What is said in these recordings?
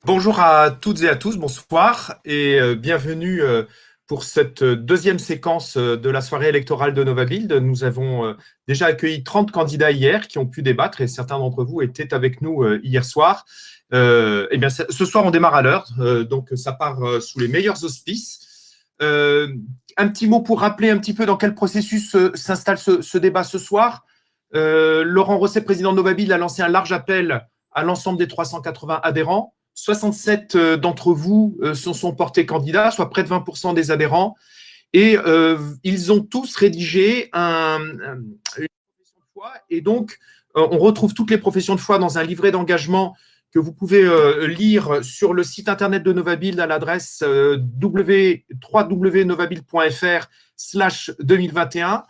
Bonjour à toutes et à tous, bonsoir et bienvenue pour cette deuxième séquence de la soirée électorale de Novabuild. Nous avons déjà accueilli 30 candidats hier qui ont pu débattre et certains d'entre vous étaient avec nous hier soir. Eh bien, ce soir, on démarre à l'heure, donc ça part sous les meilleurs auspices. Un petit mot pour rappeler un petit peu dans quel processus s'installe ce débat ce soir. Laurent Rosset, président de Novabuild, a lancé un large appel à l'ensemble des 380 adhérents. 67 d'entre vous se sont portés candidats, soit près de 20% des adhérents, et ils ont tous rédigé une profession de foi, et donc on retrouve toutes les professions de foi dans un livret d'engagement que vous pouvez lire sur le site internet de Novabuild à l'adresse www.novabuild.fr/2021.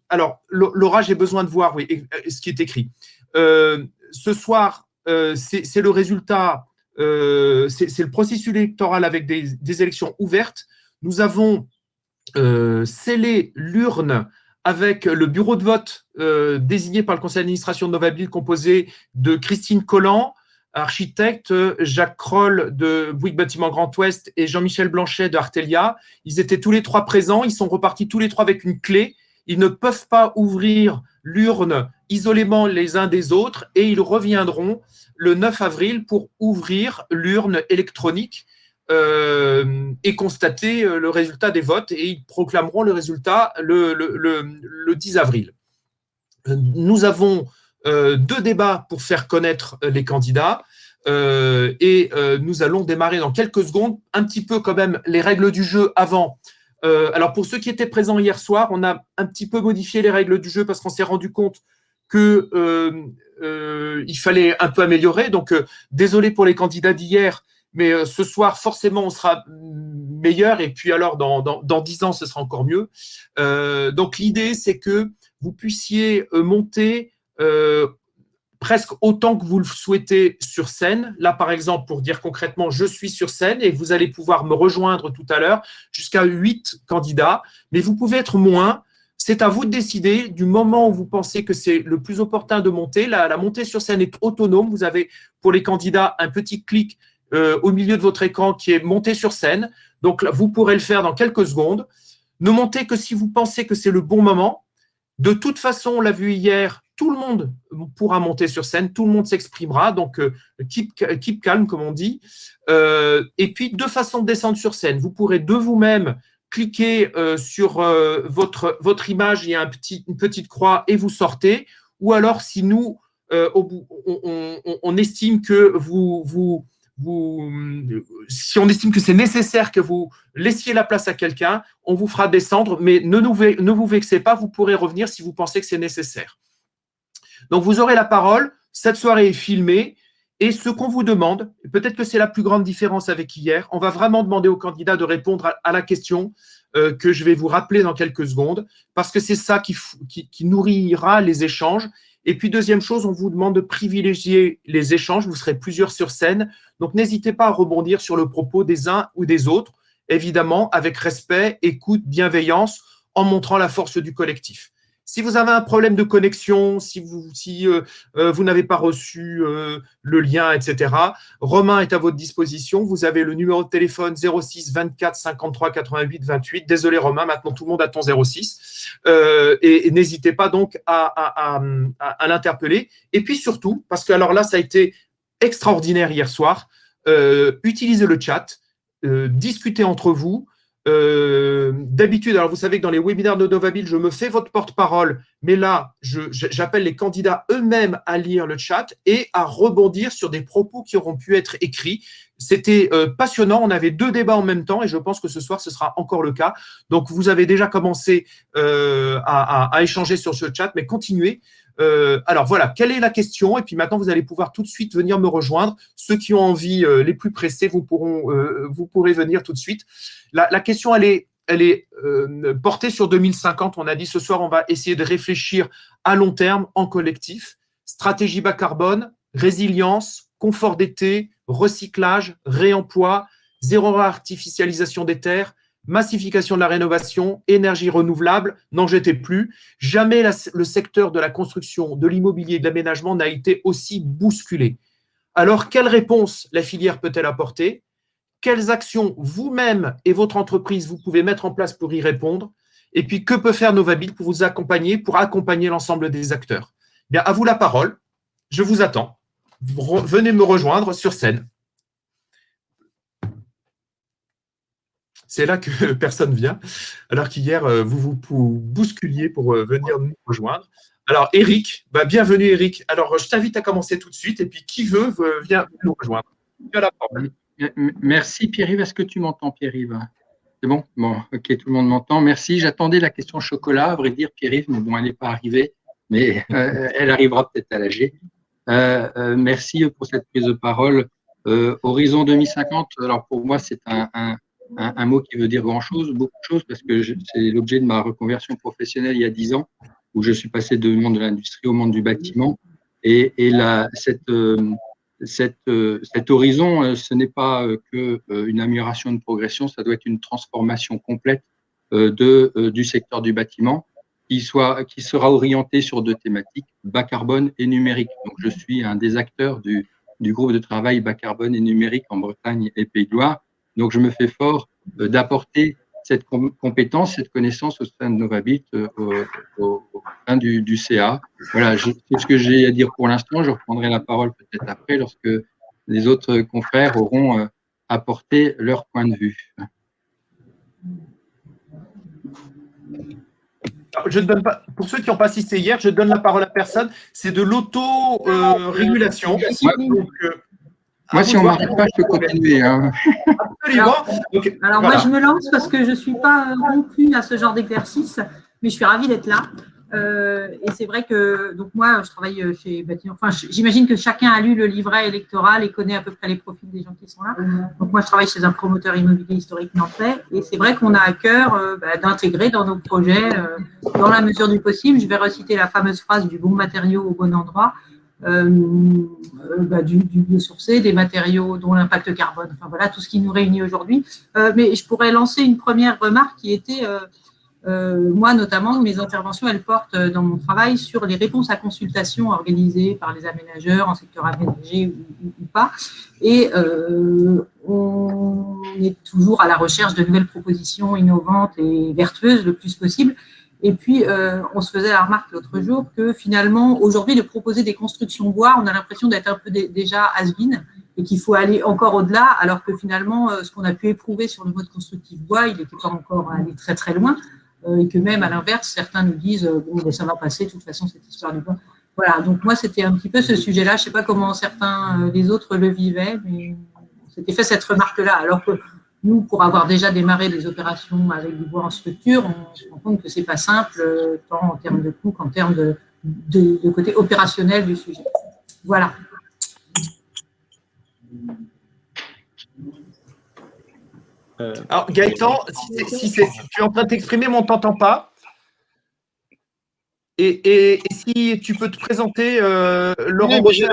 Alors, Laura, j'ai besoin de voir ce qui est écrit. Ce soir, c'est le résultat, c'est le processus électoral avec des élections ouvertes. Nous avons scellé l'urne avec le bureau de vote désigné par le conseil d'administration de Novabuild, composé de Christine Collant, architecte, Jacques Kroll de Bouygues Bâtiment Grand Ouest et Jean-Michel Blanchet de Artelia. Ils étaient tous les trois présents, ils sont repartis tous les trois avec une clé. Ils ne peuvent pas ouvrir l'urne isolément les uns des autres et ils reviendront le 9 avril pour ouvrir l'urne électronique et constater le résultat des votes et ils proclameront le résultat le 10 avril. Nous avons deux débats pour faire connaître les candidats et nous allons démarrer dans quelques secondes, un petit peu quand même les règles du jeu avant. Alors pour ceux qui étaient présents hier soir, on a un petit peu modifié les règles du jeu parce qu'on s'est rendu compte que il fallait un peu améliorer. Donc désolé pour les candidats d'hier, mais ce soir forcément on sera meilleur et puis alors dans 10 ans ce sera encore mieux. Donc l'idée c'est que vous puissiez monter presque autant que vous le souhaitez sur scène. Là, par exemple, pour dire concrètement, je suis sur scène et vous allez pouvoir me rejoindre tout à l'heure jusqu'à 8 candidats, mais vous pouvez être moins. C'est à vous de décider du moment où vous pensez que c'est le plus opportun de monter. La montée sur scène est autonome. Vous avez pour les candidats un petit clic au milieu de votre écran qui est monter sur scène. Donc, là, vous pourrez le faire dans quelques secondes. Ne montez que si vous pensez que c'est le bon moment. De toute façon, on l'a vu hier, tout le monde pourra monter sur scène, tout le monde s'exprimera, donc keep calm, comme on dit. Et puis, deux façons de descendre sur scène. Vous pourrez de vous-même cliquer sur votre image, il y a une petite croix et vous sortez. Ou alors, si nous, on estime que si on estime que c'est nécessaire que vous laissiez la place à quelqu'un, on vous fera descendre, mais ne vous vexez pas, vous pourrez revenir si vous pensez que c'est nécessaire. Donc, vous aurez la parole, cette soirée est filmée, et ce qu'on vous demande, peut-être que c'est la plus grande différence avec hier, on va vraiment demander aux candidats de répondre à la question que je vais vous rappeler dans quelques secondes, parce que c'est ça qui nourrira les échanges. Et puis, deuxième chose, on vous demande de privilégier les échanges, vous serez plusieurs sur scène, donc n'hésitez pas à rebondir sur le propos des uns ou des autres, évidemment avec respect, écoute, bienveillance, en montrant la force du collectif. Si vous avez un problème de connexion, si vous n'avez pas reçu le lien, etc., Romain est à votre disposition. Vous avez le numéro de téléphone 06 24 53 88 28. Désolé Romain, maintenant tout le monde a ton 06. Et n'hésitez pas donc à l'interpeller. Et puis surtout, parce que alors là, ça a été extraordinaire hier soir, utilisez le chat, discutez entre vous. D'habitude, alors vous savez que dans les webinaires de Novabuild, je me fais votre porte-parole, mais là, j'appelle les candidats eux-mêmes à lire le chat et à rebondir sur des propos qui auront pu être écrits. C'était passionnant, on avait deux débats en même temps et je pense que ce soir, ce sera encore le cas. Donc, vous avez déjà commencé à échanger sur ce chat, mais continuez. Alors voilà, quelle est la question? Et puis maintenant, vous allez pouvoir tout de suite venir me rejoindre. Ceux qui ont envie, les plus pressés, vous pourrez venir tout de suite. La question, elle est portée sur 2050. On a dit ce soir, on va essayer de réfléchir à long terme, en collectif. Stratégie bas carbone, résilience, confort d'été, recyclage, réemploi, zéro artificialisation des terres, massification de la rénovation, énergie renouvelable, n'en jetez plus. Jamais le secteur de la construction, de l'immobilier, de l'aménagement n'a été aussi bousculé. alors quelle réponse la filière peut-elle apporter? Quelles actions vous-même et votre entreprise vous pouvez mettre en place pour y répondre? Et puis, que peut faire Novabit pour vous accompagner, pour accompagner l'ensemble des acteurs? Bien, à vous la parole. Je vous attends. Venez me rejoindre sur scène. C'est là que personne vient, alors qu'hier, vous bousculiez pour venir nous rejoindre. Alors, Eric, bienvenue Eric. Alors, je t'invite à commencer tout de suite, et puis qui veut, vient nous rejoindre. Tu as la parole. Merci Pierre-Yves. Est-ce que tu m'entends, Pierre-Yves? C'est bon? Bon, ok, tout le monde m'entend. Merci. J'attendais la question chocolat, à vrai dire, Pierre-Yves, mais bon, elle n'est pas arrivée, mais elle arrivera peut-être à l'AG. Merci pour cette prise de parole. Horizon 2050, alors pour moi, c'est un mot qui veut dire grand-chose, beaucoup de choses, parce que c'est l'objet de ma reconversion professionnelle il y a 10 ans, où je suis passé du monde de l'industrie au monde du bâtiment. Et cet horizon, ce n'est pas qu'une amélioration, une progression, ça doit être une transformation complète du secteur du bâtiment qui sera orienté sur 2 thématiques, bas carbone et numérique. Donc, je suis un des acteurs du groupe de travail bas carbone et numérique en Bretagne et Pays de Loire. Donc, je me fais fort d'apporter cette compétence, cette connaissance au sein de Novabit, au sein du CA. Voilà, c'est ce que j'ai à dire pour l'instant. Je reprendrai la parole peut-être après lorsque les autres confrères auront apporté leur point de vue. Je ne donne pas, pour ceux qui n'ont pas assisté hier, je donne la parole à personne. C'est de l'auto-régulation. Moi, si on ne m'arrête pas, je peux continuer. Hein. Absolument. Alors voilà. Moi, je me lance parce que je ne suis pas rompue à ce genre d'exercice, mais je suis ravie d'être là. Et c'est vrai que donc moi, je travaille chez Bâtiment. Enfin, j'imagine que chacun a lu le livret électoral et connaît à peu près les profils des gens qui sont là. Donc moi, je travaille chez un promoteur immobilier historique nantais, et c'est vrai qu'on a à cœur d'intégrer dans nos projets, dans la mesure du possible. Je vais reciter la fameuse phrase du bon matériau au bon endroit. Du biosourcé, des matériaux dont l'impact carbone, enfin voilà, tout ce qui nous réunit aujourd'hui. Mais je pourrais lancer une première remarque qui était, moi notamment, mes interventions, elles portent dans mon travail sur les réponses à consultation organisées par les aménageurs en secteur aménagé ou pas. Et on est toujours à la recherche de nouvelles propositions innovantes et vertueuses le plus possible. Et puis, on se faisait la remarque l'autre jour que finalement, aujourd'hui, de proposer des constructions bois, on a l'impression d'être un peu déjà has-been et qu'il faut aller encore au-delà, alors que finalement, ce qu'on a pu éprouver sur le mode constructif bois, il n'était pas encore allé très très loin, et que même à l'inverse, certains nous disent bon, ça va passer, de toute façon, cette histoire du bois. Voilà, donc moi, c'était un petit peu ce sujet-là. Je ne sais pas comment certains des autres le vivaient, mais on s'était fait cette remarque-là, alors que nous, pour avoir déjà démarré des opérations avec du bois en structure, on se rend compte que ce n'est pas simple, tant en termes de coûts qu'en termes de côté opérationnel du sujet. Voilà. Alors, Gaëtan, si tu es en train de t'exprimer, mais on ne t'entend pas. Et si tu peux te présenter, Laurent Bochet,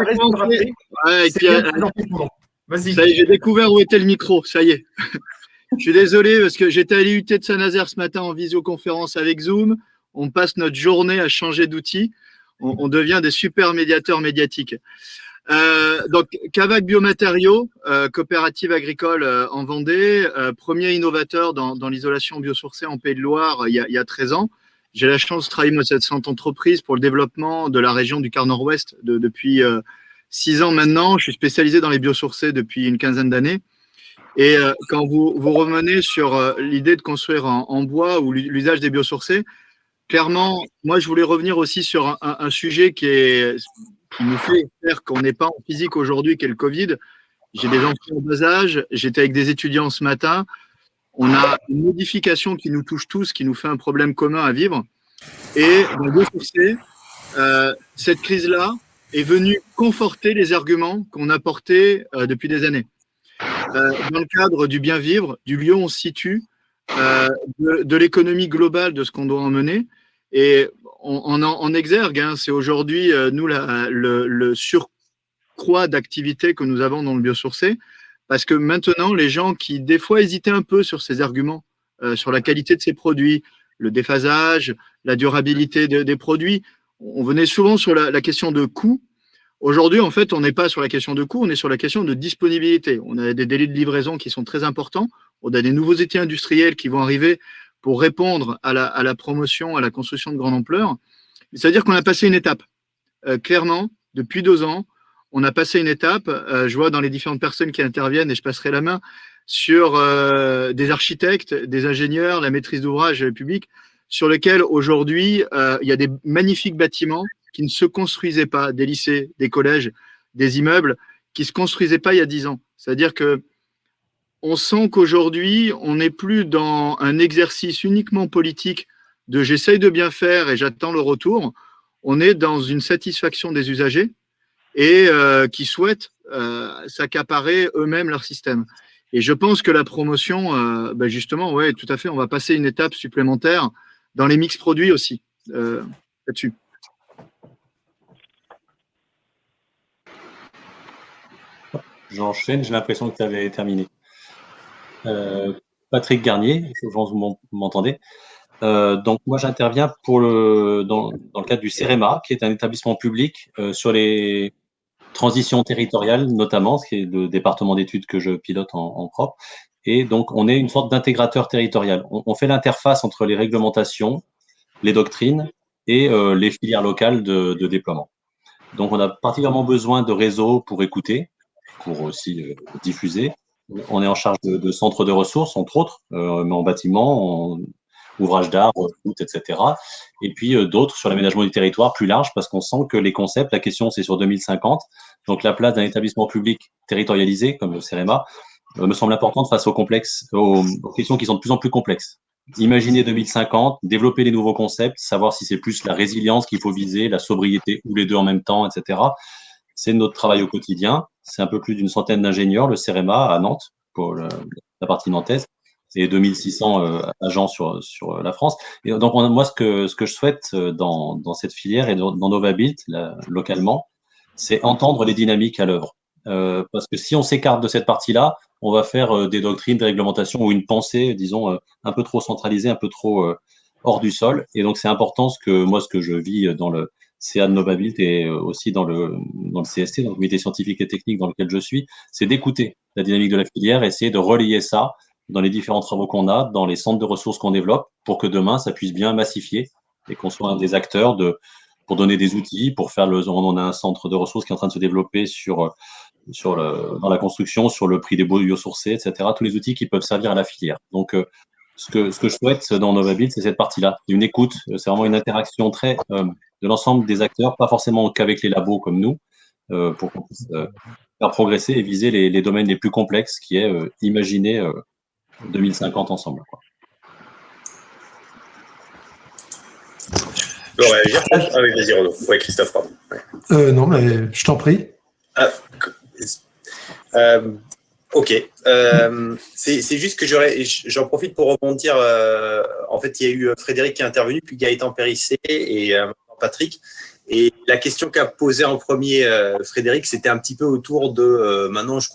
Vas-y. Ça y est, j'ai découvert où était le micro, ça y est. Je suis désolé parce que j'étais à l'IUT de Saint-Nazaire ce matin en visioconférence avec Zoom. On passe notre journée à changer d'outils. On devient des super médiateurs médiatiques. Donc, Cavac Biomatériaux, coopérative agricole en Vendée, premier innovateur dans l'isolation biosourcée en Pays de Loire il y a 13 ans. J'ai la chance de travailler avec cette entreprise pour le développement de la région du quart nord-ouest depuis 6 ans maintenant. Je suis spécialisé dans les biosourcés depuis une quinzaine d'années. Et quand vous revenez sur l'idée de construire en bois ou l'usage des biosourcés, clairement, moi, je voulais revenir aussi sur un sujet qui nous fait faire qu'on n'est pas en physique aujourd'hui, qui est le Covid. J'ai des enfants en bas âge, j'étais avec des étudiants ce matin. On a une modification qui nous touche tous, qui nous fait un problème commun à vivre. Et dans le biosourcé, cette crise-là est venue conforter les arguments qu'on a portés depuis des années. Dans le cadre du bien vivre, du lieu où on se situe, de l'économie globale de ce qu'on doit emmener. Et en exergue, hein, c'est aujourd'hui, nous, le surcroît d'activité que nous avons dans le biosourcé, parce que maintenant, les gens qui, des fois, hésitaient un peu sur ces arguments, sur la qualité de ces produits, le déphasage, la durabilité des produits, on venait souvent sur la question de coût. Aujourd'hui, en fait, on n'est pas sur la question de coût, on est sur la question de disponibilité. On a des délais de livraison qui sont très importants. On a des nouveaux outils industriels qui vont arriver pour répondre à la promotion, à la construction de grande ampleur. C'est-à-dire qu'on a passé une étape. Clairement, depuis 2 ans, on a passé une étape. Je vois dans les différentes personnes qui interviennent, et je passerai la main, sur des architectes, des ingénieurs, la maîtrise d'ouvrage publique, sur lesquels aujourd'hui, il y a des magnifiques bâtiments qui ne se construisaient pas, des lycées, des collèges, des immeubles, qui ne se construisaient pas il y a 10 ans. C'est-à-dire que on sent qu'aujourd'hui, on n'est plus dans un exercice uniquement politique de j'essaye de bien faire et j'attends le retour. On est dans une satisfaction des usagers et qui souhaitent s'accaparer eux-mêmes leur système. Et je pense que la promotion, justement, ouais, tout à fait, on va passer une étape supplémentaire dans les mix produits aussi, là-dessus. J'enchaîne, j'ai l'impression que tu avais terminé. Patrick Garnier, je pense que vous m'entendez. Donc moi j'interviens dans le cadre du CEREMA, qui est un établissement public sur les transitions territoriales notamment, ce qui est le département d'études que je pilote en propre. Et donc on est une sorte d'intégrateur territorial. On fait l'interface entre les réglementations, les doctrines et les filières locales de déploiement. Donc on a particulièrement besoin de réseaux pour écouter, pour aussi diffuser. On est en charge de centres de ressources, entre autres, mais en bâtiment, en ouvrage d'art, route, etc. Et puis d'autres sur l'aménagement du territoire plus large, parce qu'on sent que les concepts, la question c'est sur 2050, donc la place d'un établissement public territorialisé, comme le CEREMA, me semble importante face aux questions qui sont de plus en plus complexes. Imaginer 2050, développer des nouveaux concepts, savoir si c'est plus la résilience qu'il faut viser, la sobriété, ou les deux en même temps, etc. C'est notre travail au quotidien. C'est un peu plus d'une centaine d'ingénieurs, le CEREMA à Nantes, pour la partie nantaise, et 2600 agents sur la France. Et donc, moi, ce que je souhaite dans cette filière et dans Novabuild, localement, c'est entendre les dynamiques à l'œuvre. Parce que si on s'écarte de cette partie-là, on va faire des doctrines, des réglementations ou une pensée, disons, un peu trop centralisée, un peu trop hors du sol. Et donc, c'est important ce que je vis dans le CA de Novabuild et aussi dans le CST, dans le comité scientifique et technique dans lequel je suis, c'est d'écouter la dynamique de la filière, essayer de relayer ça dans les différents travaux qu'on a, dans les centres de ressources qu'on développe, pour que demain, ça puisse bien massifier et qu'on soit un des acteurs pour donner des outils, pour faire on a un centre de ressources qui est en train de se développer dans la construction, sur le prix des biosourcés, etc. Tous les outils qui peuvent servir à la filière. Donc, ce que je souhaite dans Novabuild, c'est cette partie-là, une écoute, c'est vraiment une interaction très de l'ensemble des acteurs, pas forcément qu'avec les labos comme nous, pour qu'on puisse faire progresser et viser les domaines les plus complexes, qui est imaginer 2050 ensemble, quoi. Ah oui, vas-y Renaud. Oui, Christophe, pardon. Ouais. Non, mais je t'en prie. Ok. C'est juste que j'en profite pour rebondir. En fait, il y a eu Frédéric qui est intervenu, puis Gaëtan Périssé et Patrick. Et la question qu'a posée en premier Frédéric, c'était un petit peu autour de maintenant je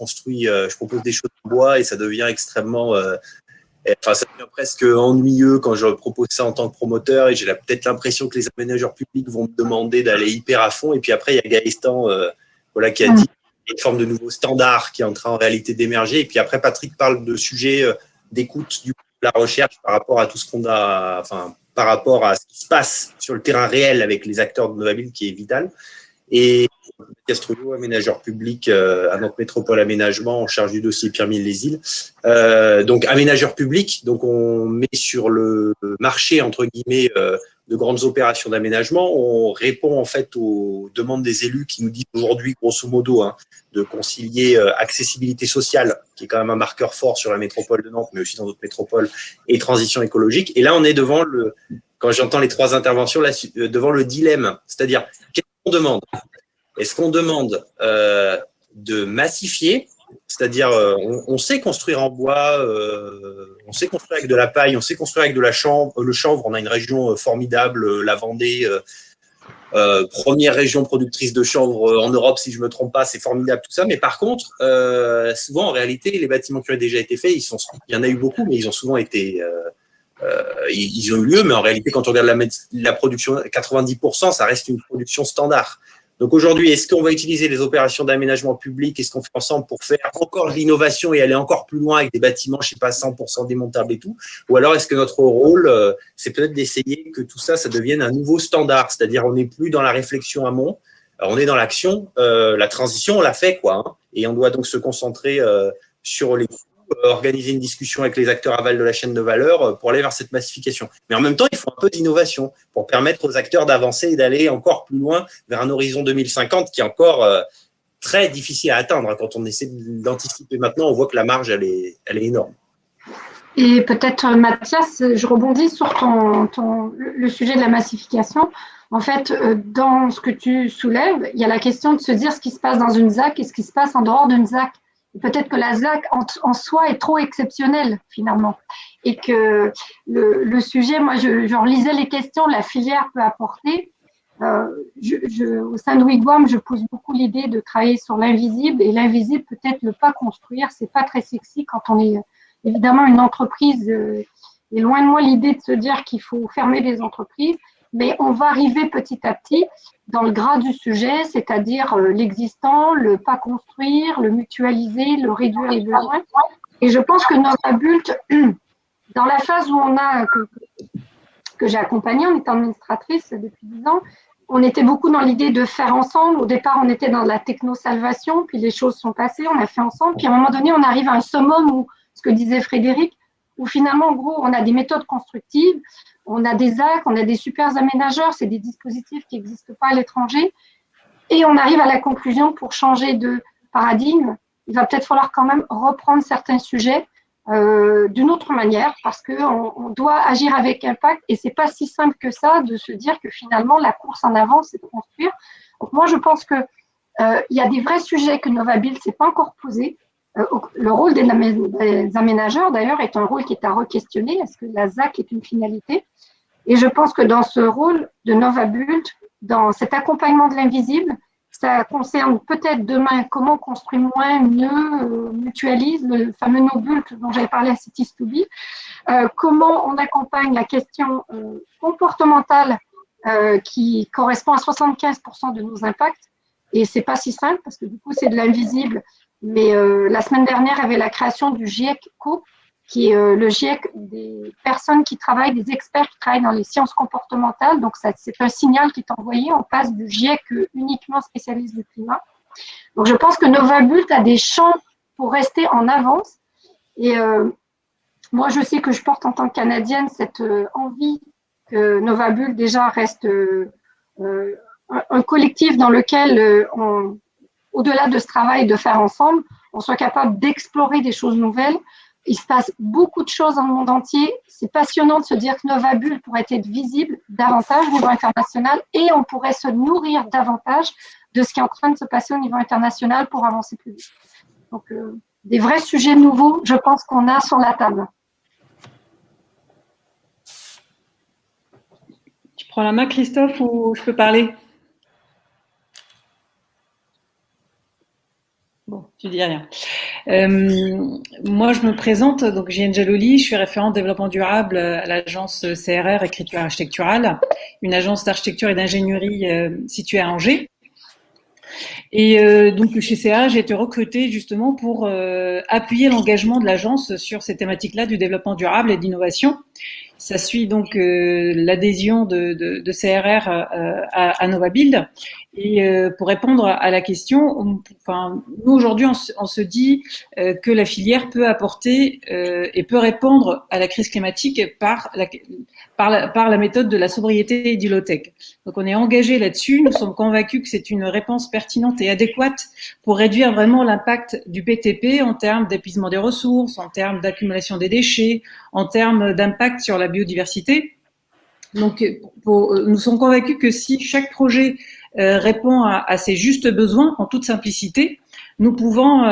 propose des choses en bois et ça devient extrêmement ça devient presque ennuyeux quand je propose ça en tant que promoteur et j'ai peut-être l'impression que les aménageurs publics vont me demander d'aller hyper à fond. Et puis après, il y a Gaëtan qui a dit une forme de nouveau standard qui est en train en réalité d'émerger. Et puis après, Patrick parle de sujets d'écoute de la recherche par rapport à tout ce qu'on a, par rapport à ce qui se passe sur le terrain réel avec les acteurs de Novabuild qui est vital. Et Castrulo, aménageur public à Nantes Métropole Aménagement, en charge du dossier Pierre-Mille-les-Îles. Donc, aménageur public, donc on met sur le marché, entre guillemets, de grandes opérations d'aménagement. On répond en fait aux demandes des élus qui nous disent aujourd'hui, grosso modo, de concilier accessibilité sociale, qui est quand même un marqueur fort sur la métropole de Nantes, mais aussi dans d'autres métropoles, et transition écologique. Et là, on est devant quand j'entends les trois interventions, là, devant le dilemme, c'est-à-dire, qu'est-ce qu'on demande ? Est-ce qu'on demande de massifier, c'est-à-dire on sait construire en bois, on sait construire avec de la paille, on sait construire avec le chanvre, on a une région formidable, la Vendée, première région productrice de chanvre en Europe, si je ne me trompe pas, c'est formidable tout ça, mais par contre, souvent en réalité, les bâtiments qui ont déjà été faits, il y en a eu beaucoup, mais ils ont souvent été... ils ont eu lieu, mais en réalité, quand on regarde la production, 90%, ça reste une production standard. Donc aujourd'hui, est-ce qu'on va utiliser les opérations d'aménagement public? Est-ce qu'on fait ensemble pour faire encore de l'innovation et aller encore plus loin avec des bâtiments, je sais pas, 100% démontables et tout? Ou alors est-ce que notre rôle, c'est peut-être d'essayer que tout ça, ça devienne un nouveau standard, c'est-à-dire on n'est plus dans la réflexion amont, on est dans l'action, la transition, on l'a fait, quoi, hein, et on doit donc se concentrer sur les organiser une discussion avec les acteurs aval de la chaîne de valeur pour aller vers cette massification. Mais en même temps, il faut un peu d'innovation pour permettre aux acteurs d'avancer et d'aller encore plus loin vers un horizon 2050 qui est encore très difficile à atteindre. Quand on essaie d'anticiper maintenant, on voit que la marge, elle est énorme. Et peut-être, Mathias, je rebondis sur le sujet de la massification. En fait, dans ce que tu soulèves, il y a la question de se dire ce qui se passe dans une ZAC et ce qui se passe en dehors d'une ZAC. Peut-être que la ZAC en soi est trop exceptionnelle finalement et que le sujet, moi je relisais les questions, la filière peut apporter. Au sein de Wigwam, je pousse beaucoup l'idée de travailler sur l'invisible et l'invisible peut-être ne pas construire, c'est pas très sexy quand on est évidemment une entreprise. Et loin de moi l'idée de se dire qu'il faut fermer des entreprises, mais on va arriver petit à petit dans le gras du sujet, c'est-à-dire l'existant, le pas construire, le mutualiser, le réduire les besoins. Et je pense que Novabult, dans la phase où on a que j'ai accompagné en étant administratrice depuis 10 ans, on était beaucoup dans l'idée de faire ensemble. Au départ, on était dans la techno-salvation, puis les choses sont passées, on a fait ensemble. Puis à un moment donné, on arrive à un summum où, ce que disait Frédéric, où finalement, en gros, on a des méthodes constructives, on a des actes, on a des super aménageurs, c'est des dispositifs qui n'existent pas à l'étranger. Et on arrive à la conclusion pour changer de paradigme. Il va peut-être falloir quand même reprendre certains sujets d'une autre manière parce qu'on doit agir avec impact et c'est pas si simple que ça de se dire que finalement la course en avant c'est de construire. Donc moi je pense que il y a des vrais sujets que Novabult s'est pas encore posé. Le rôle des aménageurs d'ailleurs est un rôle qui est à re-questionner. Est-ce que la ZAC est une finalité? Et je pense que dans ce rôle de Novabult, dans cet accompagnement de l'invisible, ça concerne peut-être demain comment construire moins, mieux, mutualise, le fameux Novabult dont j'avais parlé à Cities to Be, comment on accompagne la question comportementale qui correspond à 75% de nos impacts. Et c'est pas si simple parce que du coup, c'est de l'invisible. Mais la semaine dernière, il y avait la création du GIEC Co, qui est le GIEC des personnes qui travaillent, des experts qui travaillent dans les sciences comportementales. Donc, c'est un signal qui est envoyé. On passe du GIEC uniquement spécialiste du climat. Donc, je pense que Novabult a des champs pour rester en avance. Et moi, je sais que je porte en tant que Canadienne cette envie que Novabult déjà reste un collectif dans lequel au-delà de ce travail de faire ensemble, on soit capable d'explorer des choses nouvelles. Il se passe beaucoup de choses dans le monde entier. C'est passionnant de se dire que Novabult pourrait être visible davantage au niveau international et on pourrait se nourrir davantage de ce qui est en train de se passer au niveau international pour avancer plus vite. Donc, des vrais sujets nouveaux, je pense qu'on a sur la table. Tu prends la main, Christophe, ou je peux parler? Bon, tu dis rien. Moi, je me présente, donc Jian Jaloli, je suis référente développement durable à l'agence CRR Écriture Architecturale, une agence d'architecture et d'ingénierie située à Angers. Et donc chez CRR, j'ai été recrutée justement pour appuyer l'engagement de l'agence sur ces thématiques-là du développement durable et d'innovation. Ça suit donc l'adhésion de CRR à Novabult. Et pour répondre à la question, nous aujourd'hui, on se dit que la filière peut apporter et peut répondre à la crise climatique par la méthode de la sobriété et du low-tech. Donc on est engagé là-dessus. Nous sommes convaincus que c'est une réponse pertinente et adéquate pour réduire vraiment l'impact du BTP en termes d'épuisement des ressources, en termes d'accumulation des déchets, en termes d'impact sur la biodiversité. Donc, nous sommes convaincus que si chaque projet répond à ses justes besoins, en toute simplicité, nous pouvons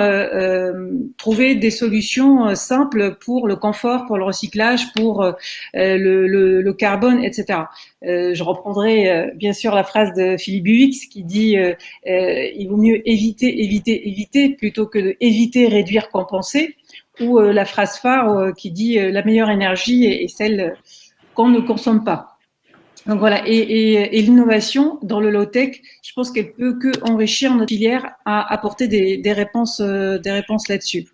trouver des solutions simples pour le confort, pour le recyclage, pour le carbone, etc. Je reprendrai bien sûr la phrase de Philippe Buix qui dit il vaut mieux éviter plutôt que de éviter, réduire, compenser, ou la phrase phare qui dit la meilleure énergie est celle qu'on ne consomme pas. Donc voilà, et l'innovation dans le low-tech, je pense qu'elle peut que enrichir notre filière à apporter des réponses là-dessus.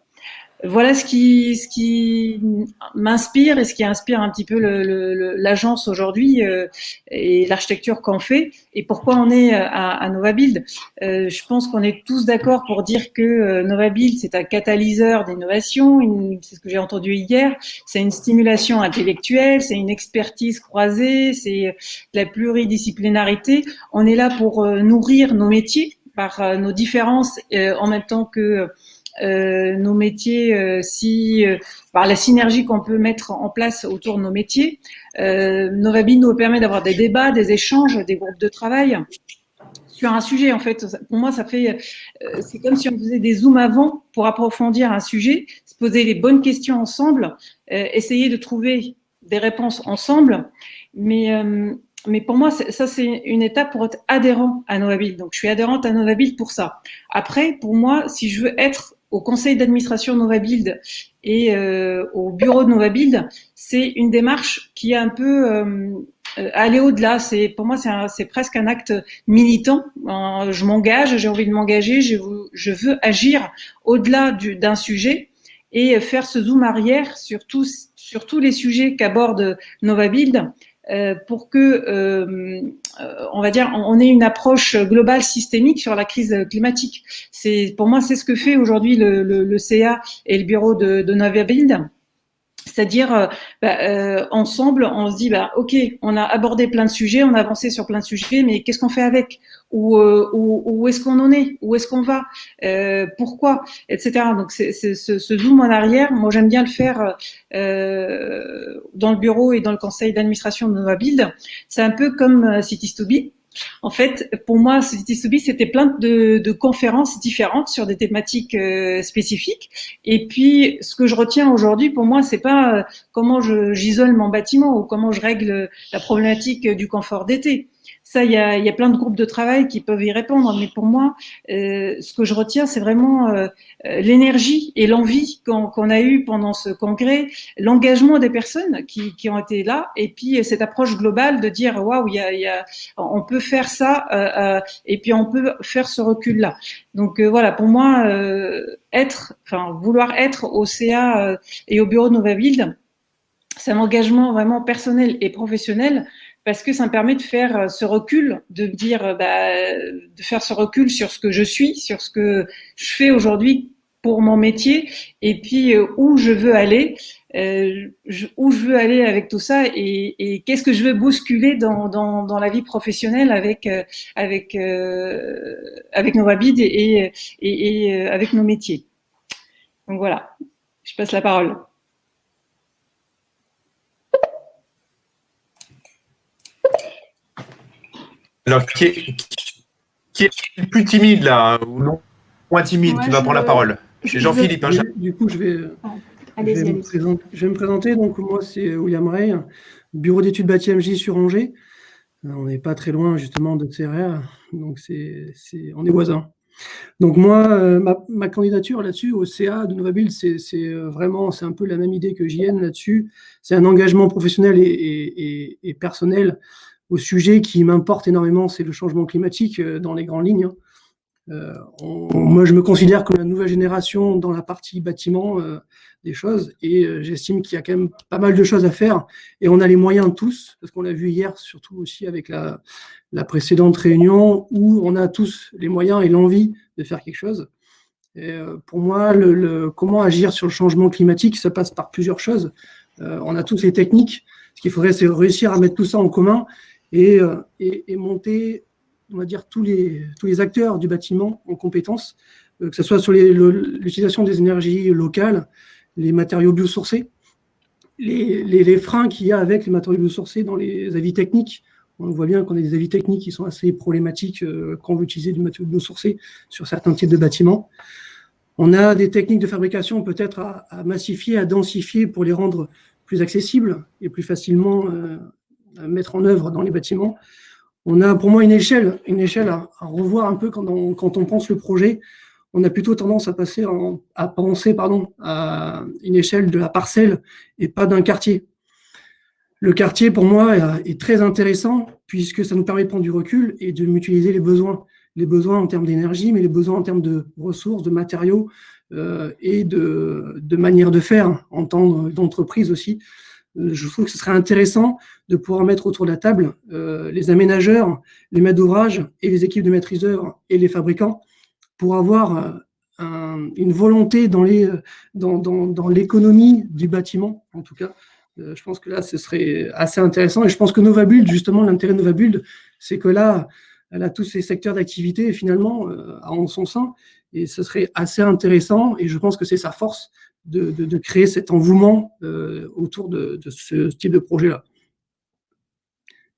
Voilà ce qui m'inspire et ce qui inspire un petit peu l'agence aujourd'hui et l'architecture qu'on fait et pourquoi on est à NovaBuild. Je pense qu'on est tous d'accord pour dire que NovaBuild, c'est un catalyseur d'innovation, c'est ce que j'ai entendu hier, c'est une stimulation intellectuelle, c'est une expertise croisée, c'est de la pluridisciplinarité. On est là pour nourrir nos métiers par nos différences en même temps que nos métiers, par la synergie qu'on peut mettre en place autour de nos métiers. NovaBuild nous permet d'avoir des débats, des échanges, des groupes de travail sur un sujet. En fait, pour moi, ça fait, c'est comme si on faisait des zooms avant pour approfondir un sujet, se poser les bonnes questions ensemble, essayer de trouver des réponses ensemble. Mais pour moi, ça, c'est une étape pour être adhérent à NovaBuild. Donc, je suis adhérente à NovaBuild pour ça. Après, pour moi, si je veux être au conseil d'administration NovaBuild et au bureau de NovaBuild, c'est une démarche qui est un peu aller au-delà. Pour moi, c'est presque un acte militant. Je m'engage, j'ai envie de m'engager, je veux agir au-delà d'un sujet et faire ce zoom arrière sur tous les sujets qu'aborde NovaBuild. Pour que, on va dire, on ait une approche globale systémique sur la crise climatique. Pour moi, c'est ce que fait aujourd'hui le CA et le bureau de NovaBuild. C'est-à-dire, ensemble, on se dit, ok, on a abordé plein de sujets, on a avancé sur plein de sujets, mais qu'est-ce qu'on fait avec ? Où est-ce qu'on en est ? Où est-ce qu'on va ? Pourquoi ? Etc. Donc, ce zoom en arrière, moi, j'aime bien le faire dans le bureau et dans le conseil d'administration de NovaBuild. C'est un peu comme Cities to Be. En fait, pour moi, Cities to Be, c'était plein de conférences différentes sur des thématiques spécifiques. Et puis, ce que je retiens aujourd'hui, pour moi, c'est pas comment j'isole mon bâtiment ou comment je règle la problématique du confort d'été. Ça, il y a plein de groupes de travail qui peuvent y répondre. Mais pour moi, ce que je retiens, c'est vraiment l'énergie et l'envie qu'on a eue pendant ce congrès, l'engagement des personnes qui ont été là, et puis cette approche globale de dire waouh, on peut faire ça, et puis on peut faire ce recul-là. Donc voilà, pour moi, vouloir être au CA et au bureau de NovaBuild, c'est un engagement vraiment personnel et professionnel. Parce que ça me permet de faire ce recul, de dire, de faire ce recul sur ce que je suis, sur ce que je fais aujourd'hui pour mon métier, et puis où je veux aller, avec tout ça, et qu'est-ce que je veux bousculer dans la vie professionnelle avec NovaBuild et avec nos métiers. Donc voilà, je passe la parole. Alors, qui est le plus timide, là, ou non? Moins timide, qui va prendre la parole? C'est Jean-Philippe. Du coup, je vais me présenter. Donc, moi, c'est William Ray, bureau d'études bâti MJ sur Angers. On n'est pas très loin, justement, de CRR. Donc, on est voisins. Donc, moi, ma candidature là-dessus, au CA de NovaBuild, c'est un peu la même idée que JN là-dessus. C'est un engagement professionnel et personnel au sujet qui m'importe énormément, c'est le changement climatique dans les grandes lignes. Moi, je me considère comme la nouvelle génération dans la partie bâtiment des choses, et j'estime qu'il y a quand même pas mal de choses à faire, et on a les moyens tous, parce qu'on l'a vu hier, surtout aussi avec la précédente réunion, où on a tous les moyens et l'envie de faire quelque chose. Et pour moi, comment agir sur le changement climatique, ça passe par plusieurs choses. On a tous les techniques. Ce qu'il faudrait, c'est réussir à mettre tout ça en commun et monter, on va dire, tous les acteurs du bâtiment en compétences, que ce soit sur l'utilisation des énergies locales, les matériaux biosourcés, les freins qu'il y a avec les matériaux biosourcés dans les avis techniques. On voit bien qu'on a des avis techniques qui sont assez problématiques quand on veut utiliser du matériau biosourcé sur certains types de bâtiments. On a des techniques de fabrication peut-être à massifier, à densifier pour les rendre plus accessibles et plus facilement à mettre en œuvre dans les bâtiments. On a pour moi une échelle à revoir un peu quand on pense le projet. On a plutôt tendance à penser à une échelle de la parcelle et pas d'un quartier. Le quartier, pour moi, est très intéressant puisque ça nous permet de prendre du recul et de mutualiser les besoins en termes d'énergie, mais les besoins en termes de ressources, de matériaux et de manière de faire en temps d'entreprise aussi. Je trouve que ce serait intéressant de pouvoir mettre autour de la table les aménageurs, les maîtres d'ouvrage et les équipes de maîtrise d'œuvre et les fabricants pour avoir une volonté dans l'économie du bâtiment, en tout cas. Je pense que là, ce serait assez intéressant. Et je pense que Novabuild, justement, l'intérêt de Novabuild, c'est que là, elle a tous ces secteurs d'activité, finalement, en son sein. Et ce serait assez intéressant. Et je pense que c'est sa force de créer cet engouement autour de ce type de projet-là.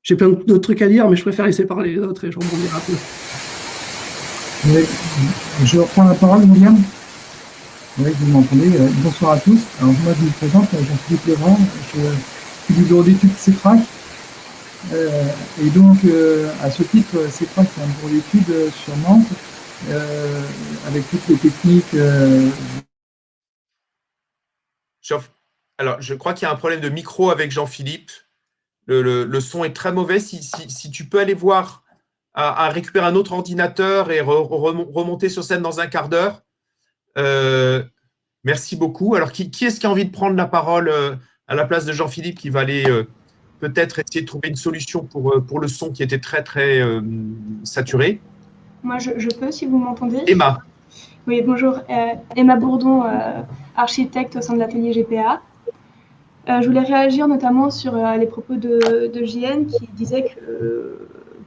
J'ai plein d'autres trucs à dire, mais je préfère laisser parler les autres et je rebondirai un peu. Je reprends la parole, William. Oui, vous m'entendez. Bonsoir à tous. Alors, moi, je me présente, Jean-Philippe Legrand. Je suis du bureau d'études CETRAC. Et donc, à ce titre, CETRAC, c'est un bureau d'études sur Nantes, avec toutes les techniques. Alors, je crois qu'il y a un problème de micro avec Jean-Philippe. Le son est très mauvais. Si tu peux aller voir à récupérer un autre ordinateur et remonter sur scène dans un quart d'heure. Merci beaucoup. Alors, qui est-ce qui a envie de prendre la parole à la place de Jean-Philippe qui va aller peut-être essayer de trouver une solution pour le son qui était très, très saturé? Moi, je peux, si vous m'entendez. Emma. Oui, bonjour. Emma Bourdon, architecte au sein de l'atelier GPA. Je voulais réagir notamment sur les propos de JN qui disait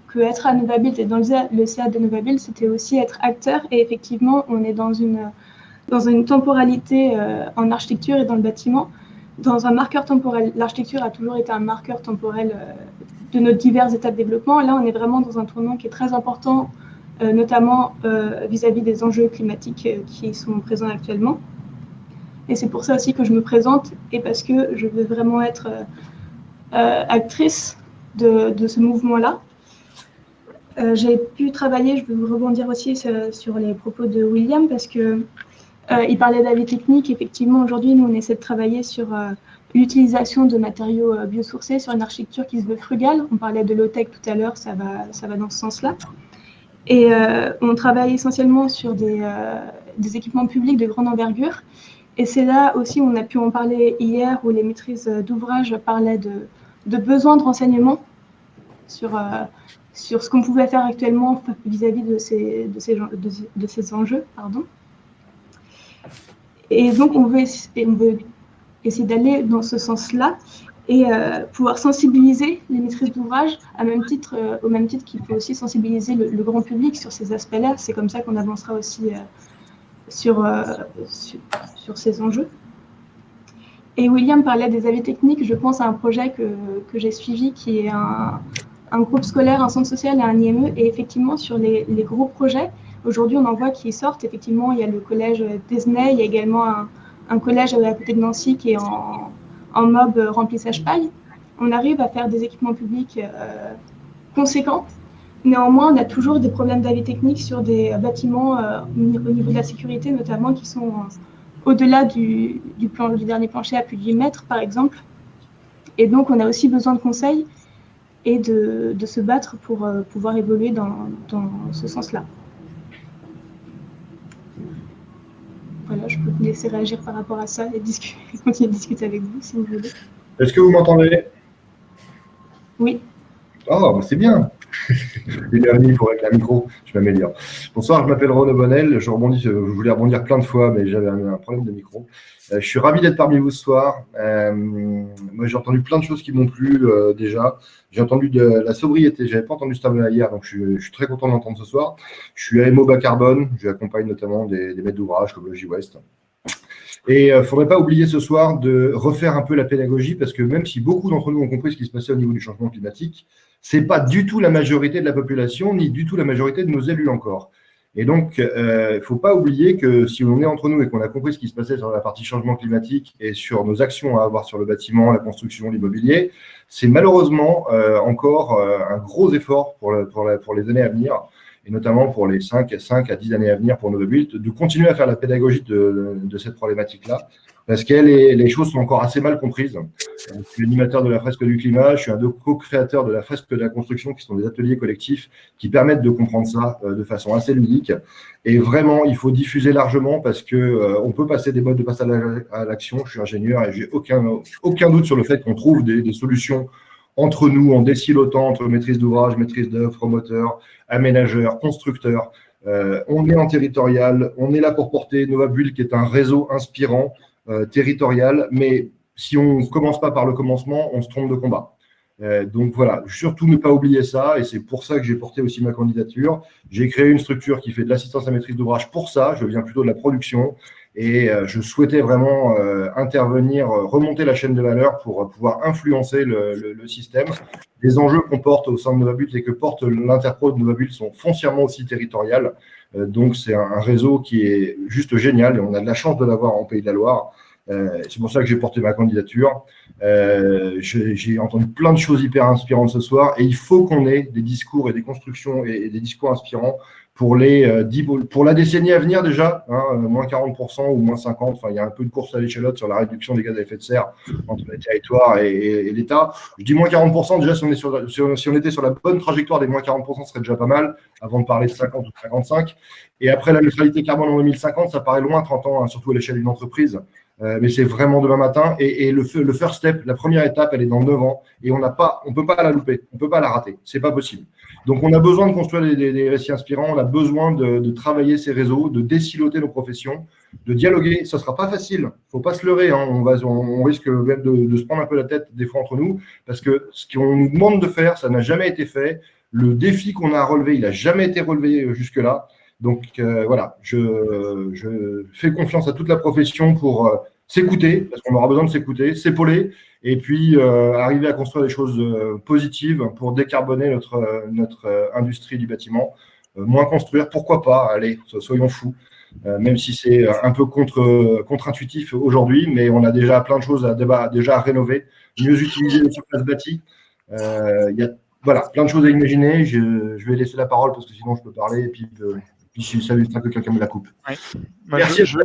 que être à Novabuild et dans le CA de Novabuild, c'était aussi être acteur. Et effectivement, on est dans une temporalité en architecture et dans le bâtiment, dans un marqueur temporel. L'architecture a toujours été un marqueur temporel de nos diverses étapes de développement. Là, on est vraiment dans un tournant qui est très important, notamment vis-à-vis des enjeux climatiques qui sont présents actuellement. Et c'est pour ça aussi que je me présente et parce que je veux vraiment être actrice de ce mouvement-là. J'ai pu travailler, je veux rebondir aussi sur les propos de William parce que il parlait d'avis technique. Effectivement, aujourd'hui, nous, on essaie de travailler sur l'utilisation de matériaux biosourcés, sur une architecture qui se veut frugale. On parlait de low-tech tout à l'heure, ça va dans ce sens-là. Et on travaille essentiellement sur des équipements publics de grande envergure. Et c'est là aussi où on a pu en parler hier, où les maîtrises d'ouvrage parlaient de besoins de renseignements sur ce qu'on pouvait faire actuellement vis-à-vis de ces enjeux. Pardon. Et donc, on veut essayer d'aller dans ce sens-là et pouvoir sensibiliser les maîtrises d'ouvrage au même titre qu'il faut aussi sensibiliser le grand public sur ces aspects-là. C'est comme ça qu'on avancera aussi sur ces enjeux. Et William parlait des avis techniques. Je pense à un projet que j'ai suivi qui est un groupe scolaire, un centre social et un IME. Et effectivement, sur les gros projets, aujourd'hui, on en voit qui sortent. Effectivement, il y a le collège d'Esnay, il y a également un collège à côté de Nancy qui est en mode remplissage paille. On arrive à faire des équipements publics conséquents. Néanmoins, on a toujours des problèmes d'avis techniques sur des bâtiments au niveau de la sécurité, notamment qui sont au-delà du dernier plancher à plus de 8 mètres, par exemple. Et donc, on a aussi besoin de conseils et de se battre pour pouvoir évoluer dans ce sens-là. Voilà, je peux vous laisser réagir par rapport à ça et continuer de discuter avec vous, si vous voulez. Est-ce que vous m'entendez? Oui. Oh, c'est bien. Une heure et demie pour avec la micro, je m'améliore. Bonsoir, je m'appelle Renaud Bonnel. Je voulais rebondir plein de fois, mais j'avais un problème de micro. Je suis ravi d'être parmi vous ce soir. Moi, j'ai entendu plein de choses qui m'ont plu déjà. J'ai entendu de la sobriété. Je n'avais pas entendu ce terme-là hier, donc je suis très content de l'entendre ce soir. Je suis AMO bas carbone. J'accompagne notamment des maîtres d'ouvrage comme Logis West. Et il ne faudrait pas oublier ce soir de refaire un peu la pédagogie, parce que même si beaucoup d'entre nous ont compris ce qui se passait au niveau du changement climatique, ce n'est pas du tout la majorité de la population, ni du tout la majorité de nos élus encore. Et donc, il ne faut pas oublier que si on est entre nous et qu'on a compris ce qui se passait sur la partie changement climatique et sur nos actions à avoir sur le bâtiment, la construction, l'immobilier, c'est malheureusement encore un gros effort pour les années à venir. et notamment pour les 5 à 10 années à venir pour Novabuild, de continuer à faire la pédagogie de cette problématique-là, parce que les choses sont encore assez mal comprises. Je suis animateur de la fresque du climat, je suis un des co-créateurs de la fresque de la construction, qui sont des ateliers collectifs qui permettent de comprendre ça de façon assez ludique. Et vraiment, il faut diffuser largement parce que on peut passer des modes de passage à l'action. Je suis ingénieur et j'ai aucun doute sur le fait qu'on trouve des solutions entre nous, en désilotant entre maîtrise d'ouvrage, maîtrise d'œuvre, promoteur, aménageur, constructeur. On est en territorial, on est là pour porter Novabuild, qui est un réseau inspirant, territorial, mais si on ne commence pas par le commencement, on se trompe de combat. Donc voilà, surtout ne pas oublier ça, et c'est pour ça que j'ai porté aussi ma candidature. J'ai créé une structure qui fait de l'assistance à maîtrise d'ouvrage pour ça, je viens plutôt de la production, et je souhaitais vraiment intervenir, remonter la chaîne de valeur pour pouvoir influencer le système. Les enjeux qu'on porte au sein de Novabuild et que porte l'Interpro de Novabuild sont foncièrement aussi territoriales. Donc c'est un réseau qui est juste génial, et on a de la chance de l'avoir en Pays de la Loire. C'est pour ça que j'ai porté ma candidature. J'ai entendu plein de choses hyper inspirantes ce soir, et il faut qu'on ait des discours et des constructions et des discours inspirants pour la décennie à venir déjà, moins 40% ou moins 50%. Enfin, il y a un peu de course à l'échalote sur la réduction des gaz à effet de serre entre les territoires et l'État. Je dis moins 40%, déjà, si on était sur la bonne trajectoire des moins 40%, ce serait déjà pas mal, avant de parler de 50 ou 55. Et après la neutralité carbone en 2050, ça paraît loin, 30 ans, surtout à l'échelle d'une entreprise. Mais c'est vraiment demain matin. Et le first step, la première étape, elle est dans 9 ans. Et on ne peut pas la louper, on ne peut pas la rater. C'est pas possible. Donc, on a besoin de construire des récits inspirants, on a besoin de travailler ces réseaux, de désiloter nos professions, de dialoguer. Ça ne sera pas facile, il ne faut pas se leurrer. On risque même de se prendre un peu la tête des fois entre nous, parce que ce qu'on nous demande de faire, ça n'a jamais été fait. Le défi qu'on a à relever, il n'a jamais été relevé jusque-là. Donc voilà, je fais confiance à toute la profession pour s'écouter, parce qu'on aura besoin de s'écouter, s'épauler, et puis arriver à construire des choses positives pour décarboner notre industrie du bâtiment. Moins construire, pourquoi pas, allez, soyons fous, même si c'est un peu contre-intuitif aujourd'hui, mais on a déjà plein de choses à rénover, mieux utiliser les surfaces bâties. Il y a voilà, plein de choses à imaginer. Je vais laisser la parole parce que sinon je peux parler, et puis si ça veut que quelqu'un me la coupe. Oui. Merci. Je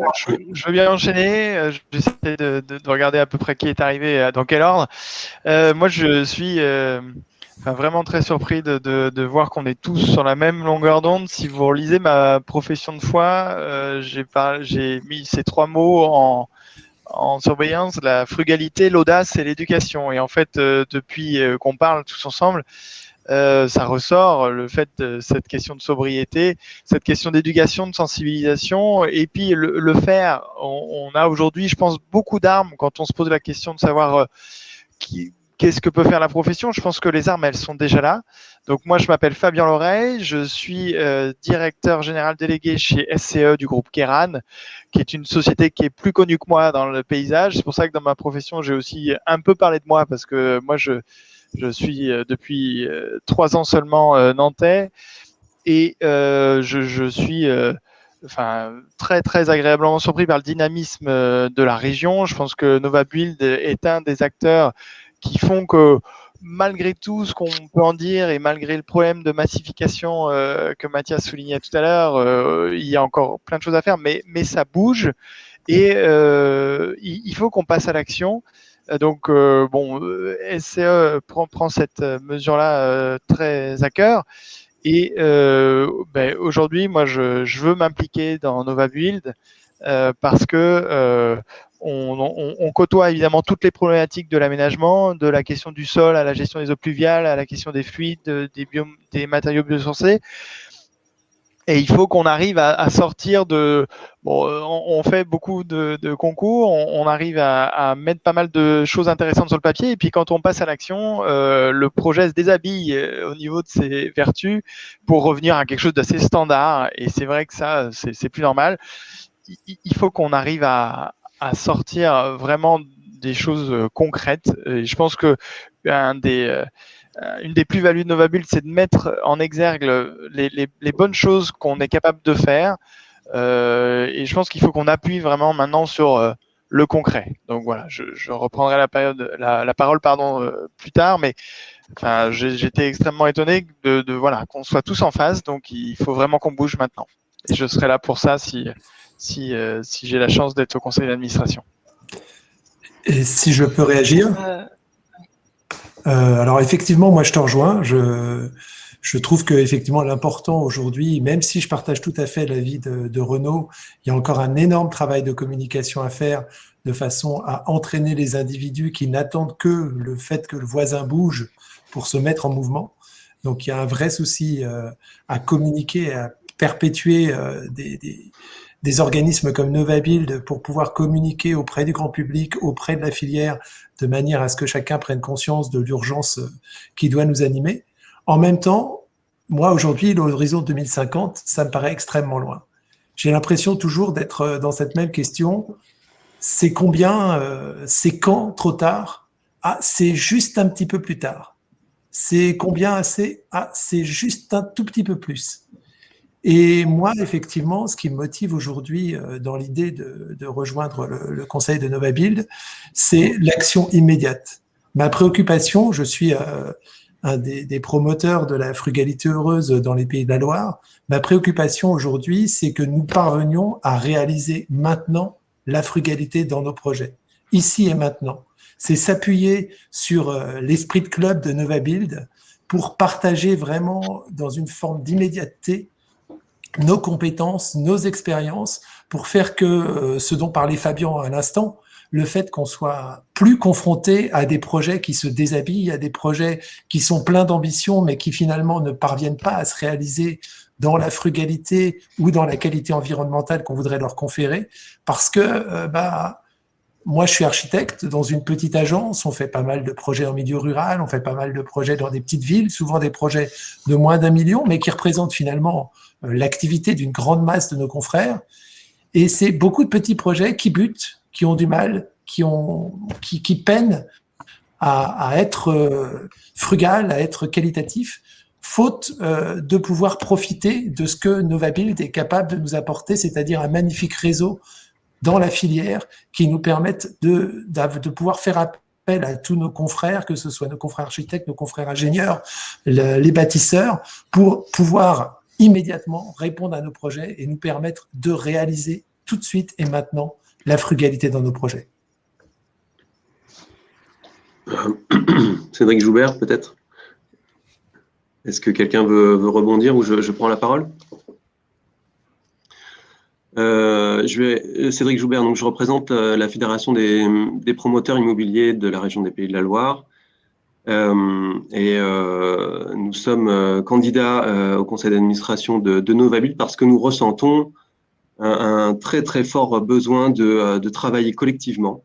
veux bien enchaîner. J'essaie de regarder à peu près qui est arrivé, dans quel ordre. Moi, je suis vraiment très surpris de voir qu'on est tous sur la même longueur d'onde. Si vous relisez ma profession de foi, j'ai mis ces 3 mots en surveillance: la frugalité, l'audace et l'éducation. Et en fait, depuis qu'on parle tous ensemble, ça ressort, le fait de cette question de sobriété, cette question d'éducation, de sensibilisation, et puis le faire. On a aujourd'hui, je pense, beaucoup d'armes quand on se pose la question de savoir qu'est-ce que peut faire la profession. Je pense que les armes, elles sont déjà là. Donc moi, je m'appelle Fabien Loreille, je suis directeur général délégué chez SCE du groupe Kéran, qui est une société qui est plus connue que moi dans le paysage. C'est pour ça que dans ma profession, j'ai aussi un peu parlé de moi, parce que moi, je suis depuis 3 ans seulement nantais, et je suis très très agréablement surpris par le dynamisme de la région. Je pense que Novabuild est un des acteurs qui font que, malgré tout ce qu'on peut en dire et malgré le problème de massification que Mathias soulignait tout à l'heure, il y a encore plein de choses à faire, mais ça bouge, et il faut qu'on passe à l'action. Donc, SCE prend cette mesure-là très à cœur. Et aujourd'hui, moi, je veux m'impliquer dans Novabuild parce que on côtoie évidemment toutes les problématiques de l'aménagement, de la question du sol à la gestion des eaux pluviales, à la question des fluides, des matériaux biosourcés. Et il faut qu'on arrive à sortir de… Bon, on fait beaucoup de concours, on arrive à mettre pas mal de choses intéressantes sur le papier, et puis quand on passe à l'action, le projet se déshabille au niveau de ses vertus pour revenir à quelque chose d'assez standard. Et c'est vrai que ça, c'est plus normal. Il faut qu'on arrive à sortir vraiment des choses concrètes. Et je pense que une des plus-values de Novabuild, c'est de mettre en exergue les bonnes choses qu'on est capable de faire. Et je pense qu'il faut qu'on appuie vraiment maintenant sur le concret. Donc voilà, je reprendrai la parole plus tard, mais enfin, j'étais extrêmement étonné voilà, qu'on soit tous en phase, donc il faut vraiment qu'on bouge maintenant. Et je serai là pour ça si j'ai la chance d'être au conseil d'administration. Et si je peux réagir, alors effectivement, moi je te rejoins. Je trouve que effectivement l'important aujourd'hui, même si je partage tout à fait l'avis de Renaud, il y a encore un énorme travail de communication à faire de façon à entraîner les individus qui n'attendent que le fait que le voisin bouge pour se mettre en mouvement. Donc il y a un vrai souci à communiquer, à perpétuer des organismes comme Novabuild pour pouvoir communiquer auprès du grand public, auprès de la filière, de manière à ce que chacun prenne conscience de l'urgence qui doit nous animer. En même temps, moi aujourd'hui, l'horizon 2050, ça me paraît extrêmement loin. J'ai l'impression toujours d'être dans cette même question. C'est combien, c'est quand trop tard? Ah, c'est juste un petit peu plus tard. C'est combien assez? Ah, c'est juste un tout petit peu plus. Et moi, effectivement, ce qui me motive aujourd'hui dans l'idée de rejoindre le conseil de Novabuild, c'est l'action immédiate. Ma préoccupation, je suis un des promoteurs de la frugalité heureuse dans les Pays de la Loire. Ma préoccupation aujourd'hui, c'est que nous parvenions à réaliser maintenant la frugalité dans nos projets, ici et maintenant. C'est s'appuyer sur l'esprit de club de Novabuild pour partager vraiment dans une forme d'immédiateté nos compétences, nos expériences, pour faire que ce dont parlait Fabien à l'instant, le fait qu'on soit plus confronté à des projets qui se déshabillent, à des projets qui sont pleins d'ambition, mais qui finalement ne parviennent pas à se réaliser dans la frugalité ou dans la qualité environnementale qu'on voudrait leur conférer, parce que moi, je suis architecte dans une petite agence, on fait pas mal de projets en milieu rural, on fait pas mal de projets dans des petites villes, souvent des projets de moins d'1 million, mais qui représentent finalement l'activité d'une grande masse de nos confrères. Et c'est beaucoup de petits projets qui butent, qui ont du mal, qui peinent à être frugal, à être qualitatif, faute de pouvoir profiter de ce que Novabuild est capable de nous apporter, c'est-à-dire un magnifique réseau dans la filière qui nous permettent de pouvoir faire appel à tous nos confrères, que ce soit nos confrères architectes, nos confrères ingénieurs, les bâtisseurs, pour pouvoir immédiatement répondre à nos projets et nous permettre de réaliser tout de suite et maintenant la frugalité dans nos projets. Cédric Joubert, peut-être? Est-ce que quelqu'un veut rebondir ou je prends la parole? Cédric Joubert, donc je représente la Fédération des promoteurs immobiliers de la région des Pays de la Loire. Nous sommes candidats au conseil d'administration de Novabuild parce que nous ressentons un très très fort besoin de travailler collectivement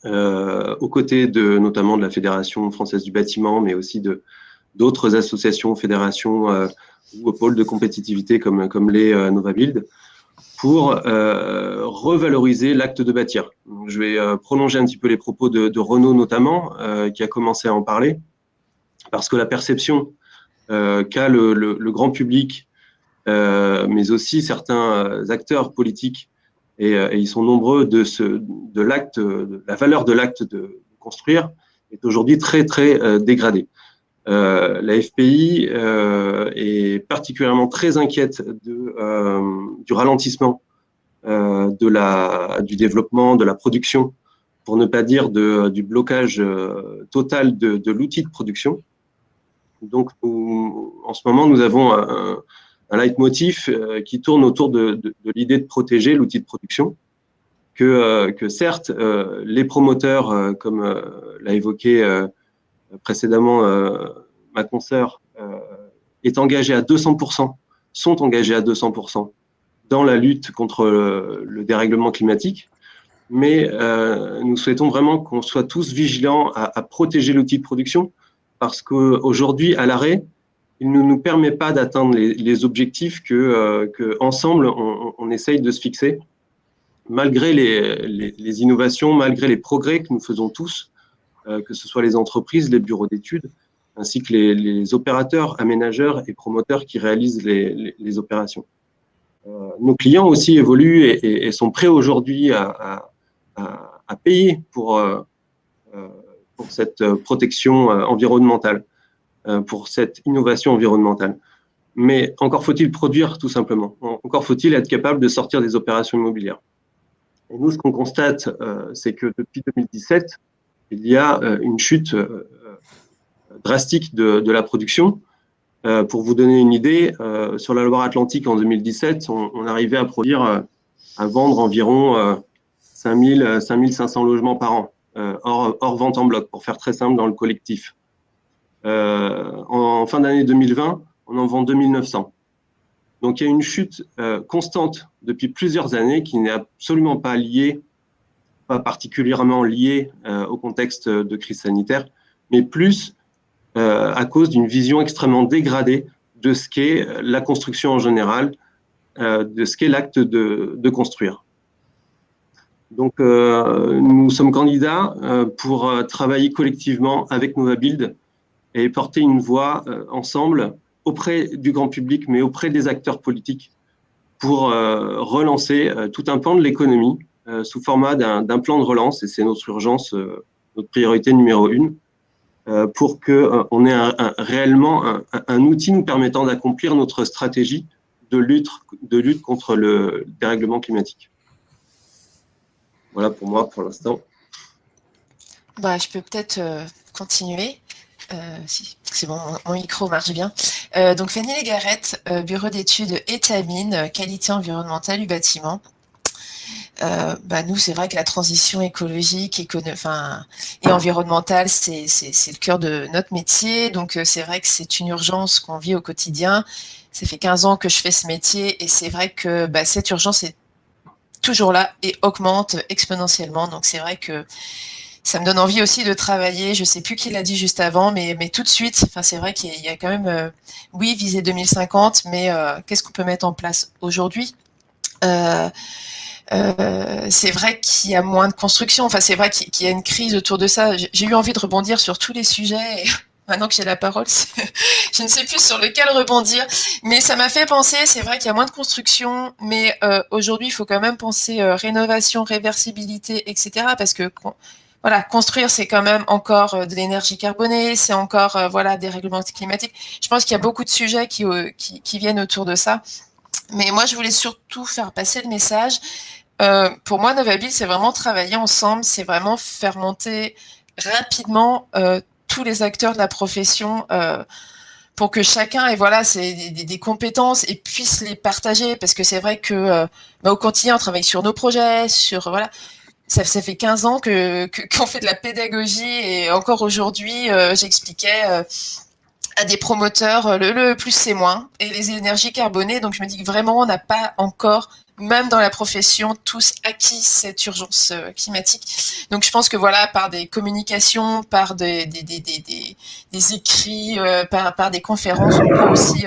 aux côtés notamment de la Fédération française du bâtiment, mais aussi d'autres associations, fédérations ou pôles de compétitivité comme les Novabuild, pour revaloriser l'acte de bâtir. Donc, je vais prolonger un petit peu les propos de Renaud notamment, qui a commencé à en parler, parce que la perception qu'a le grand public, mais aussi certains acteurs politiques, et ils sont nombreux, de la valeur de l'acte de construire, est aujourd'hui très très dégradée. La FPI est particulièrement très inquiète du ralentissement du développement, de la production, pour ne pas dire du blocage total de l'outil de production. Donc, en ce moment, nous avons un leitmotiv qui tourne autour de l'idée de protéger l'outil de production, que certes, les promoteurs, comme l'a évoqué précédemment ma consoeur, sont engagés à 200% dans la lutte contre le dérèglement climatique, mais nous souhaitons vraiment qu'on soit tous vigilants à protéger l'outil de production, parce qu'aujourd'hui, à l'arrêt, il ne nous permet pas d'atteindre les objectifs que ensemble on essaye de se fixer, malgré les innovations, malgré les progrès que nous faisons tous, que ce soit les entreprises, les bureaux d'études, ainsi que les opérateurs, aménageurs et promoteurs qui réalisent les opérations. Nos clients aussi évoluent et sont prêts aujourd'hui à à payer pour cette protection environnementale, pour cette innovation environnementale. Mais encore faut-il produire, tout simplement. Encore faut-il être capable de sortir des opérations immobilières. Et nous, ce qu'on constate, c'est que depuis 2017, il y a une chute drastique de la production. Pour vous donner une idée, sur la Loire-Atlantique en 2017, on arrivait à produire, à vendre environ 5500 logements par an, hors vente en bloc, pour faire très simple dans le collectif. En fin d'année 2020, on en vend 2900. Donc il y a une chute constante depuis plusieurs années qui n'est absolument pas liée, pas particulièrement liée au contexte de crise sanitaire, mais plus à cause d'une vision extrêmement dégradée de ce qu'est la construction en général, de ce qu'est l'acte de construire. Donc, nous sommes candidats pour travailler collectivement avec Novabuild et porter une voix ensemble auprès du grand public, mais auprès des acteurs politiques pour relancer tout un pan de l'économie sous format d'un plan de relance, et c'est notre urgence, notre priorité numéro 1. Pour qu'on ait réellement un outil nous permettant d'accomplir notre stratégie de lutte contre le dérèglement climatique. Voilà pour moi pour l'instant. Je peux peut-être continuer. Si, c'est bon, mon micro marche bien. Donc Fanny Légarette, bureau d'études Étamine, qualité environnementale du bâtiment. Nous, c'est vrai que la transition écologique et environnementale, c'est le cœur de notre métier. Donc, c'est vrai que c'est une urgence qu'on vit au quotidien. Ça fait 15 ans que je fais ce métier et c'est vrai que cette urgence est toujours là et augmente exponentiellement. Donc, c'est vrai que ça me donne envie aussi de travailler. Je ne sais plus qui l'a dit juste avant, mais tout de suite, c'est vrai qu'il y a quand même, oui, viser 2050, mais qu'est-ce qu'on peut mettre en place aujourd'hui ? C'est vrai qu'il y a moins de construction. C'est vrai qu'il y a une crise autour de ça. J'ai eu envie de rebondir sur tous les sujets. Et maintenant que j'ai la parole, je ne sais plus sur lequel rebondir. Mais ça m'a fait penser, c'est vrai qu'il y a moins de construction, mais aujourd'hui, il faut quand même penser rénovation, réversibilité, etc. Parce que construire, c'est quand même encore de l'énergie carbonée, c'est encore des règlements climatiques. Je pense qu'il y a beaucoup de sujets qui viennent autour de ça. Mais moi, je voulais surtout faire passer le message. Pour moi, Novabuild, c'est vraiment travailler ensemble, c'est vraiment faire monter rapidement tous les acteurs de la profession pour que chacun ait des compétences et puisse les partager. Parce que c'est vrai que au quotidien, on travaille sur nos projets, ça fait 15 ans qu'on fait de la pédagogie et encore aujourd'hui, j'expliquais à des promoteurs, le plus c'est moins, et les énergies carbonées. Donc je me dis que vraiment, on n'a pas encore, même dans la profession, tous acquis cette urgence climatique. Donc je pense que par des communications, par des écrits, par des conférences, on peut aussi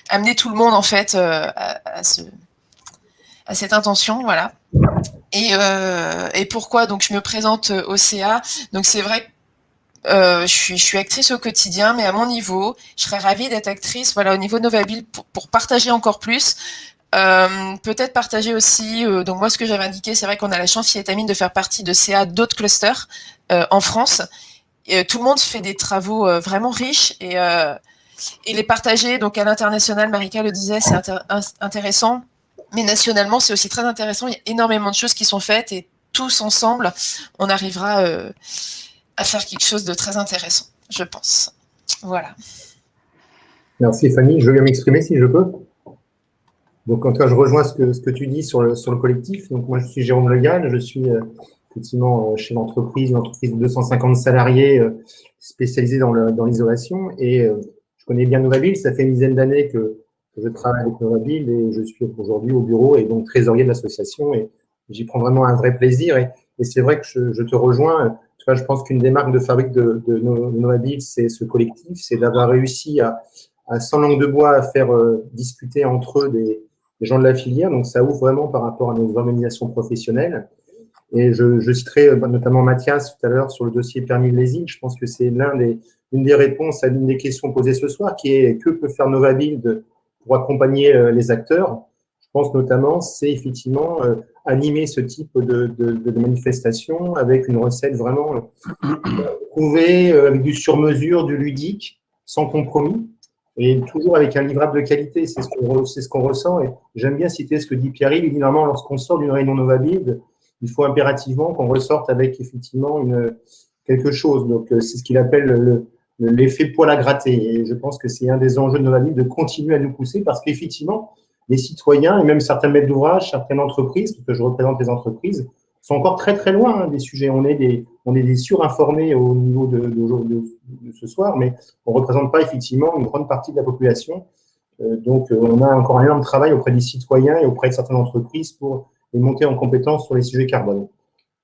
amener tout le monde en fait à cette intention, voilà. Et pourquoi donc je me présente au CA. Donc c'est vrai que je suis actrice au quotidien, mais à mon niveau, je serais ravie d'être actrice au niveau de Novabuild pour partager encore plus. Peut-être partager aussi, donc moi ce que j'avais indiqué, c'est vrai qu'on a la chance chez Étamine de faire partie de CA d'autres clusters en France. Tout le monde fait des travaux vraiment riches et les partager, donc à l'international, Marika le disait, c'est intéressant, mais nationalement c'est aussi très intéressant. Il y a énormément de choses qui sont faites et tous ensemble, on arrivera à faire quelque chose de très intéressant, je pense. Voilà. Merci Fanny, je veux bien m'exprimer si je peux. Donc en tout cas, je rejoins ce que tu dis sur le collectif. Donc moi, je suis Jérôme Le Gall, je suis effectivement chez une entreprise de 250 salariés spécialisée dans l'isolation et je connais bien Novabuild. Ça fait une dizaine d'années que je travaille avec Novabuild et je suis aujourd'hui au bureau et donc trésorier de l'association et j'y prends vraiment un vrai plaisir et c'est vrai que je te rejoins. En tout cas, je pense qu'une des marques de fabrique de Novabuild, c'est ce collectif, c'est d'avoir réussi à sans langue de bois à faire discuter entre eux des gens de la filière. Donc, ça ouvre vraiment par rapport à nos organisations professionnelles. Et je citerai notamment Mathias tout à l'heure sur le dossier permis de leasing. Je pense que c'est une des réponses à l'une des questions posées ce soir, qui est que peut faire Novabuild pour accompagner les acteurs. Je je pense notamment, c'est effectivement animer ce type de manifestation avec une recette vraiment trouvée, avec du sur-mesure, du ludique, sans compromis, et toujours avec un livrable de qualité. C'est ce qu'on ressent. Et j'aime bien citer ce que dit Pierre-Yves. Il dit normalement, lorsqu'on sort d'une réunion Novabuild, il faut impérativement qu'on ressorte avec effectivement quelque chose. Donc, c'est ce qu'il appelle l'effet poil à gratter. Et je pense que c'est un des enjeux de Novabuild de continuer à nous pousser parce qu'effectivement, les citoyens et même certains maîtres d'ouvrage, certaines entreprises, parce que je représente les entreprises, sont encore très très loin des sujets. On est des surinformés au niveau de ce soir, mais on ne représente pas effectivement une grande partie de la population. Donc, on a encore un énorme travail auprès des citoyens et auprès de certaines entreprises pour les monter en compétence sur les sujets carbone.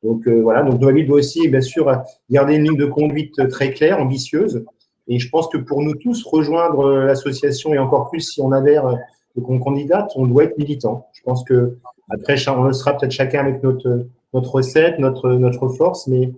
Donc, voilà. Donc, Novabuild doit aussi, bien sûr, garder une ligne de conduite très claire, ambitieuse. Et je pense que pour nous tous, rejoindre l'association et encore plus si on adhère et qu'on candidate, on doit être militant. Je pense que après, on le sera peut-être chacun avec notre recette, notre force, mais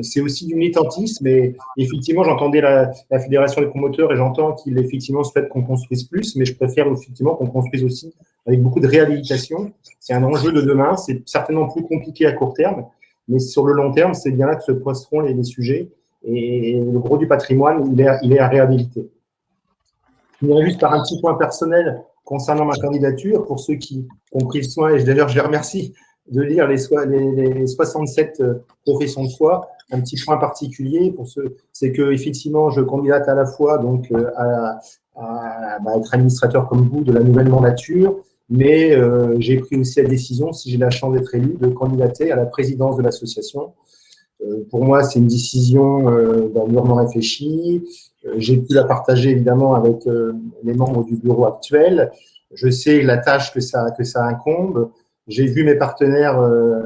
c'est aussi du militantisme. Et effectivement, j'entendais la Fédération des promoteurs et j'entends qu'il effectivement souhaite qu'on construise plus, mais je préfère effectivement qu'on construise aussi avec beaucoup de réhabilitation. C'est un enjeu de demain. C'est certainement plus compliqué à court terme, mais sur le long terme, c'est bien là que se poseront les sujets. Et le gros du patrimoine, il est à réhabiliter. Je finirai juste par un petit point personnel concernant ma candidature, pour ceux qui ont pris le soin, et d'ailleurs je les remercie de lire les 67 professions de foi. Un petit point particulier pour ceux, c'est que effectivement je candidate à la fois donc à être administrateur comme vous de la nouvelle mandature, mais j'ai pris aussi la décision, si j'ai la chance d'être élu, de candidater à la présidence de l'association. Pour moi, c'est une décision mûrement réfléchie. J'ai pu la partager évidemment avec les membres du bureau actuel. Je sais la tâche que ça incombe. J'ai vu mes partenaires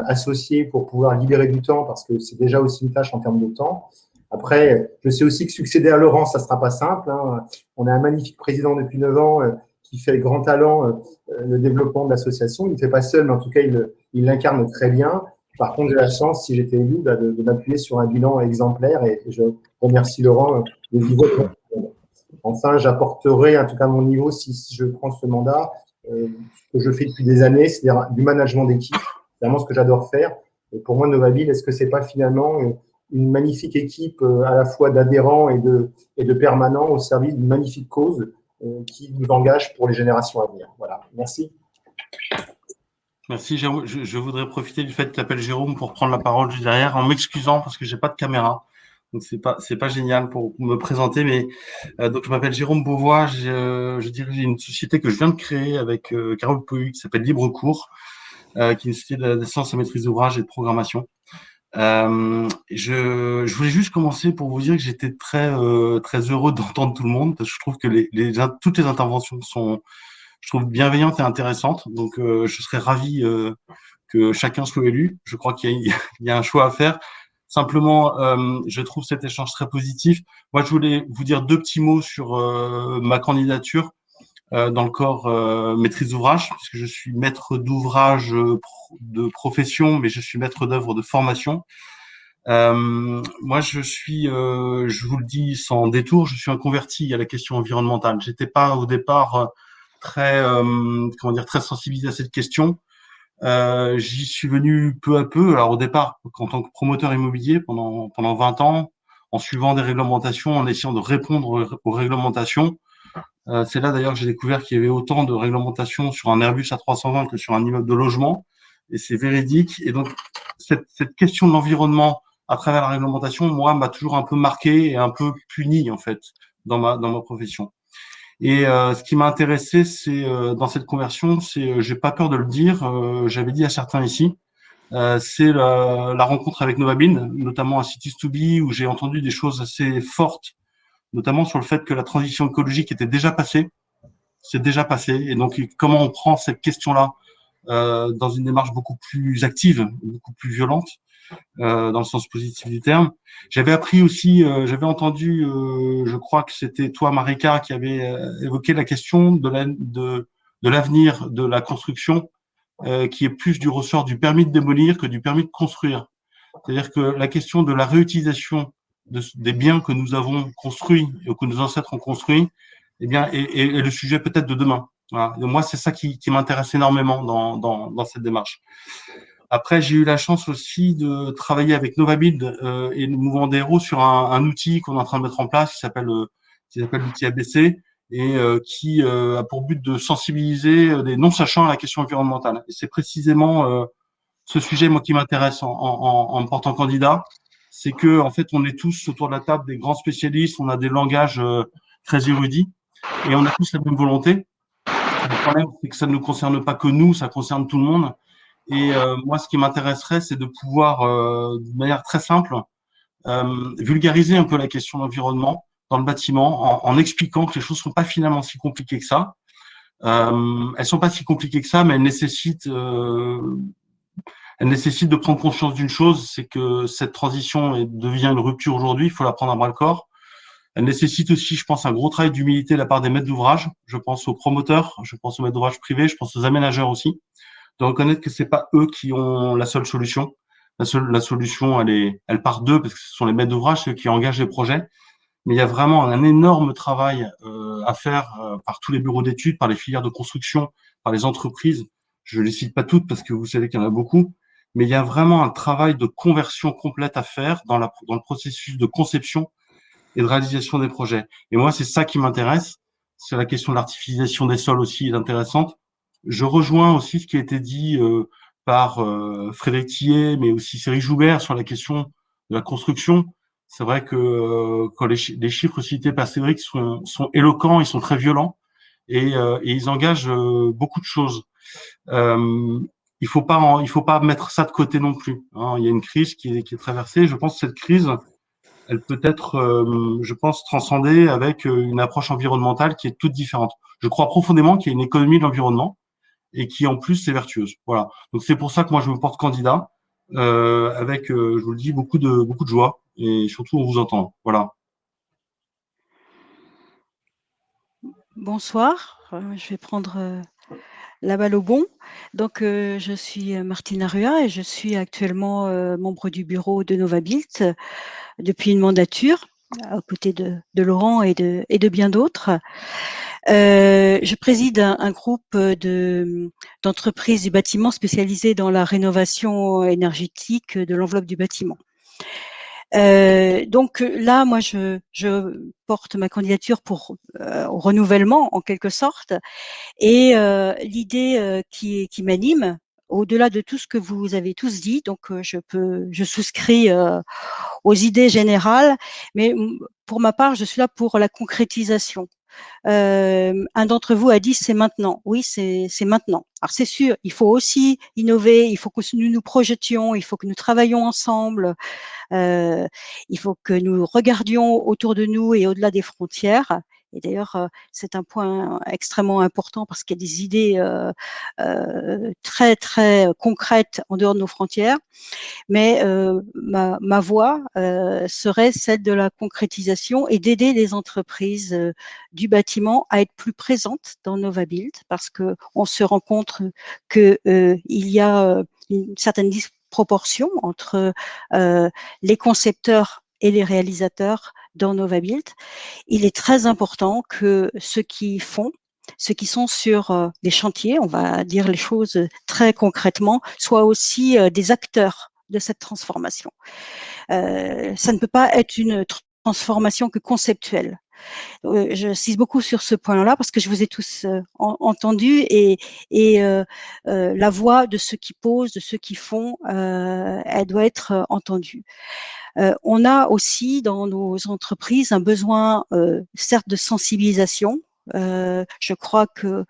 associés pour pouvoir libérer du temps parce que c'est déjà aussi une tâche en termes de temps. Après, je sais aussi que succéder à Laurent, ça ne sera pas simple. Hein. On a un magnifique président depuis 9 ans qui fait grand talent le développement de l'association. Il ne le fait pas seul, mais en tout cas, il l'incarne très bien. Par contre, j'ai la chance, si j'étais élu, de m'appuyer sur un bilan exemplaire et je remercie Laurent de vive voix. Enfin, j'apporterai, en tout cas à mon niveau, si je prends ce mandat, ce que je fais depuis des années, c'est-à-dire du management d'équipe, c'est vraiment ce que j'adore faire. Et pour moi, Novabuild, est-ce que ce n'est pas finalement une magnifique équipe à la fois d'adhérents et de permanents au service d'une magnifique cause qui nous engage pour les générations à venir. Voilà, merci. Merci Jérôme. Je voudrais profiter du fait que tu appelles Jérôme pour prendre la parole juste derrière, en m'excusant parce que j'ai pas de caméra. Donc c'est pas génial pour me présenter, mais donc je m'appelle Jérôme Beauvois, je dirige une société que je viens de créer avec Carole Pohu qui s'appelle LibreCours, qui est une société de sciences et maîtrise d'ouvrage et de programmation. Je voulais juste commencer pour vous dire que j'étais très heureux d'entendre tout le monde parce que je trouve que toutes les interventions sont, je trouve, bienveillantes et intéressantes. Donc je serais ravi que chacun soit élu. Je crois qu'il y a un choix à faire. Simplement, je trouve cet échange très positif. Moi, je voulais vous dire 2 petits mots sur ma candidature dans le corps maîtrise d'ouvrage, puisque je suis maître d'ouvrage de profession, mais je suis maître d'œuvre de formation. Moi, je vous le dis sans détour, je suis un converti à la question environnementale. J'étais pas au départ très sensibilisé à cette question. J'y suis venu peu à peu. Alors au départ, en tant que promoteur immobilier pendant 20 ans, en suivant des réglementations, en essayant de répondre aux réglementations. C'est là d'ailleurs que j'ai découvert qu'il y avait autant de réglementations sur un Airbus A320 que sur un immeuble de logement, et c'est véridique. Et donc cette question de l'environnement à travers la réglementation, moi, m'a toujours un peu marqué et un peu puni en fait dans ma profession. Et ce qui m'a intéressé, c'est dans cette conversion, j'ai pas peur de le dire, j'avais dit à certains ici, c'est la rencontre avec Novabuild, notamment à Cities to Be, où j'ai entendu des choses assez fortes, notamment sur le fait que la transition écologique était déjà passée, c'est déjà passé, et donc comment on prend cette question-là dans une démarche beaucoup plus active, beaucoup plus violente, dans le sens positif du terme. J'avais appris aussi, j'avais entendu, je crois que c'était toi, Marika, qui avait évoqué la question de l'avenir de la construction, qui est plus du ressort du permis de démolir que du permis de construire. C'est-à-dire que la question de la réutilisation des biens que nous avons construits et que nos ancêtres ont construits, eh bien, est le sujet peut-être de demain. Voilà. Et moi, c'est ça qui m'intéresse énormément dans cette démarche. Après, j'ai eu la chance aussi de travailler avec Novabuild et le Mouvement des Héros sur un outil qu'on est en train de mettre en place qui s'appelle l'outil ABC et qui a pour but de sensibiliser les non-sachants à la question environnementale. Et c'est précisément ce sujet, moi, qui m'intéresse en me portant candidat. C'est que, en fait, on est tous autour de la table des grands spécialistes, on a des langages très érudits et on a tous la même volonté. Le problème, c'est que ça ne nous concerne pas que nous, ça concerne tout le monde. Et moi, ce qui m'intéresserait, c'est de pouvoir, de manière très simple, vulgariser un peu la question de l'environnement dans le bâtiment en expliquant que les choses sont pas finalement si compliquées que ça. Elles sont pas si compliquées que ça, mais elles nécessitent de prendre conscience d'une chose, c'est que cette transition devient une rupture aujourd'hui, il faut la prendre à bras-le-corps. Elle nécessite aussi, je pense, un gros travail d'humilité de la part des maîtres d'ouvrage. Je pense aux promoteurs, je pense aux maîtres d'ouvrage privés, je pense aux aménageurs aussi, de reconnaître que c'est pas eux qui ont la seule solution. La solution, elle part d'eux parce que ce sont les maîtres d'ouvrage, ceux qui engagent les projets. Mais il y a vraiment un énorme travail à faire par tous les bureaux d'études, par les filières de construction, par les entreprises. Je les cite pas toutes parce que vous savez qu'il y en a beaucoup. Mais il y a vraiment un travail de conversion complète à faire dans le processus de conception et de réalisation des projets. Et moi, c'est ça qui m'intéresse. C'est la question de l'artificialisation des sols aussi est intéressante. Je rejoins aussi ce qui a été dit par Frédéric Tillet, mais aussi Cyril Joubert sur la question de la construction. C'est vrai que quand les chiffres cités par Cédric sont éloquents, ils sont très violents et ils engagent beaucoup de choses. Il faut pas mettre ça de côté non plus. Hein. Il y a une crise qui est traversée. Je pense que cette crise, elle peut être, je pense, transcendée avec une approche environnementale qui est toute différente. Je crois profondément qu'il y a une économie de l'environnement et qui, en plus, est vertueuse. Voilà. Donc, c'est pour ça que moi, je me porte candidat avec, je vous le dis, beaucoup de joie et surtout, on vous entend. Voilà. Bonsoir. Je vais prendre la balle au bon. Donc, je suis Martina Rua et je suis actuellement membre du bureau de Novabuild depuis une mandature, aux côtés de Laurent et de bien d'autres. Je préside un groupe d'entreprises du bâtiment spécialisées dans la rénovation énergétique de l'enveloppe du bâtiment. Donc là, moi, je porte ma candidature pour au renouvellement, en quelque sorte, et l'idée qui m'anime, au-delà de tout ce que vous avez tous dit, donc je souscris aux idées générales, mais pour ma part, je suis là pour la concrétisation. Un d'entre vous a dit c'est maintenant. Oui, c'est maintenant. Alors c'est sûr, il faut aussi innover, il faut que nous nous projetions, il faut que nous travaillions ensemble, il faut que nous regardions autour de nous et au-delà des frontières. Et d'ailleurs, c'est un point extrêmement important parce qu'il y a des idées très, très concrètes en dehors de nos frontières. Mais ma voie serait celle de la concrétisation et d'aider les entreprises du bâtiment à être plus présentes dans Novabuild parce qu'on se rend compte qu'il y a une certaine disproportion entre les concepteurs et les réalisateurs dans Novabuild. Il est très important que ceux qui sont sur des chantiers, on va dire les choses très concrètement, soient aussi des acteurs de cette transformation. Ça ne peut pas être une transformation que conceptuelle. J'insiste beaucoup sur ce point-là parce que je vous ai tous entendus et la voix de ceux qui posent, de ceux qui font, elle doit être entendue. On a aussi dans nos entreprises un besoin, certes, de sensibilisation. Je crois que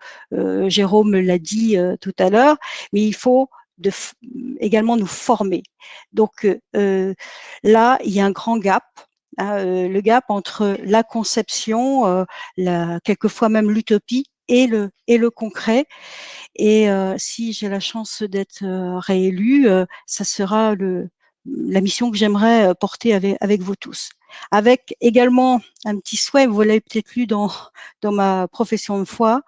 Jérôme l'a dit tout à l'heure, mais il faut également nous former. Donc là, il y a un grand gap. Le gap entre la conception, quelquefois même l'utopie et le concret. Et si j'ai la chance d'être réélue, ça sera la mission que j'aimerais porter avec vous tous. Avec également un petit souhait, vous l'avez peut-être lu dans ma profession de foi,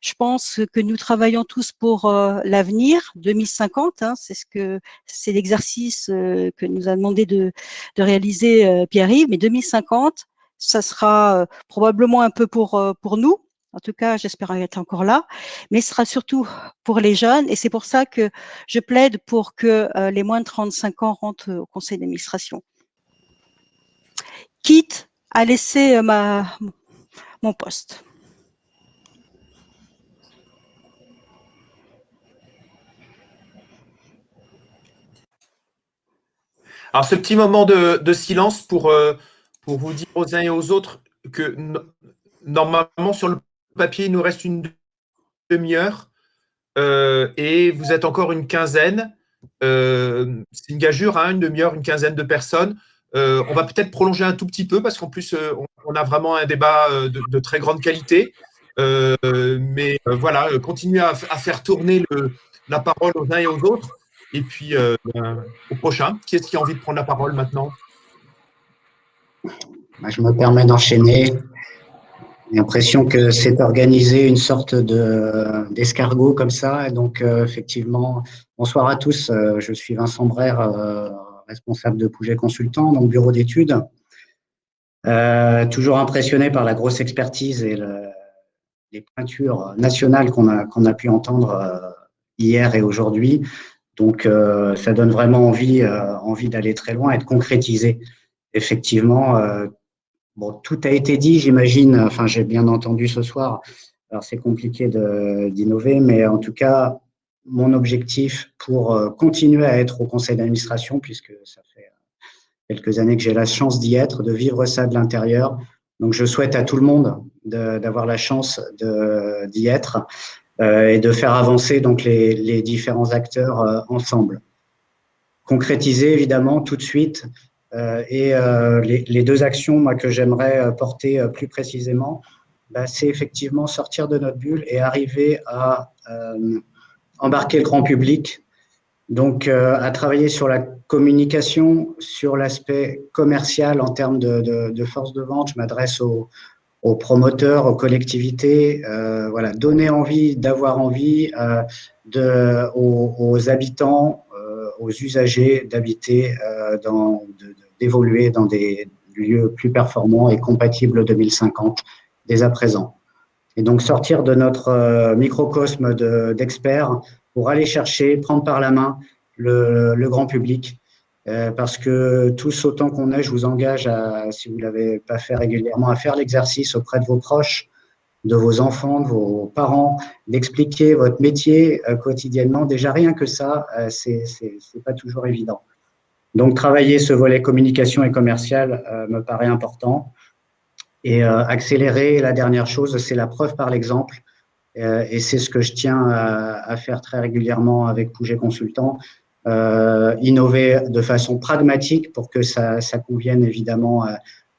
je pense que nous travaillons tous pour l'avenir 2050. Hein, c'est l'exercice que nous a demandé de réaliser Pierre-Yves. Mais 2050, ça sera probablement un peu pour nous, En tout cas, j'espère être encore là, mais ce sera surtout pour les jeunes et c'est pour ça que je plaide pour que les moins de 35 ans rentrent au conseil d'administration. Quitte à laisser mon poste. Alors, ce petit moment de silence pour vous dire aux uns et aux autres que normalement, sur le papier, il nous reste une demi-heure et vous êtes encore une quinzaine. C'est une gageure, hein, une demi-heure, une quinzaine de personnes. On va peut-être prolonger un tout petit peu parce qu'en plus, on a vraiment un débat de très grande qualité. Mais voilà, continuez à faire tourner la parole aux uns et aux autres. Et puis, au prochain. Qui est-ce qui a envie de prendre la parole maintenant? Je me permets d'enchaîner. J'ai l'impression que c'est organisé une sorte d'escargot comme ça. Et donc, effectivement, bonsoir à tous. Je suis Vincent Brère, responsable de Pouget Consultant, donc bureau d'études. Toujours impressionné par la grosse expertise et les pointures nationales qu'on a pu entendre hier et aujourd'hui. Donc, ça donne vraiment envie d'aller très loin et de concrétiser. Effectivement, bon, tout a été dit, j'imagine. Enfin, j'ai bien entendu ce soir. Alors, c'est compliqué d'innover, mais en tout cas, mon objectif pour continuer à être au conseil d'administration, puisque ça fait quelques années que j'ai la chance d'y être, de vivre ça de l'intérieur. Donc, je souhaite à tout le monde d'avoir la chance d'y être et de faire avancer donc les différents acteurs ensemble. Concrétiser, évidemment, tout de suite. Les deux actions moi, que j'aimerais porter plus précisément, c'est effectivement sortir de notre bulle et arriver à embarquer le grand public. Donc, à travailler sur la communication, sur l'aspect commercial en termes de force de vente. Je m'adresse aux promoteurs, aux collectivités, voilà, donner envie, d'avoir envie aux habitants, aux usagers d'habiter, d'évoluer dans des lieux plus performants et compatibles 2050 dès à présent. Et donc sortir de notre microcosme d'experts pour aller chercher, prendre par la main le grand public. Parce que tous autant qu'on est, je vous engage, si vous ne l'avez pas fait régulièrement, à faire l'exercice auprès de vos proches, de vos enfants, de vos parents, d'expliquer votre métier quotidiennement. Déjà, rien que ça, c'est pas toujours évident. Donc, travailler ce volet communication et commercial me paraît important. Et accélérer, la dernière chose, c'est la preuve par l'exemple. Et c'est ce que je tiens à faire très régulièrement avec Pouget Consultant. Innover de façon pragmatique pour que ça convienne évidemment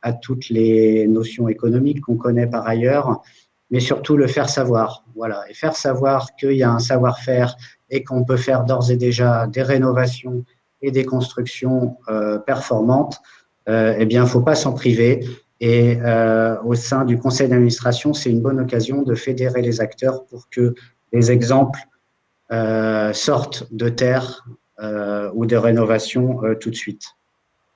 à toutes les notions économiques qu'on connaît par ailleurs, mais surtout le faire savoir. Voilà, et faire savoir qu'il y a un savoir-faire et qu'on peut faire d'ores et déjà des rénovations et des constructions performantes. Eh bien, il ne faut pas s'en priver. Et au sein du conseil d'administration, c'est une bonne occasion de fédérer les acteurs pour que les exemples sortent de terre ou de rénovation tout de suite.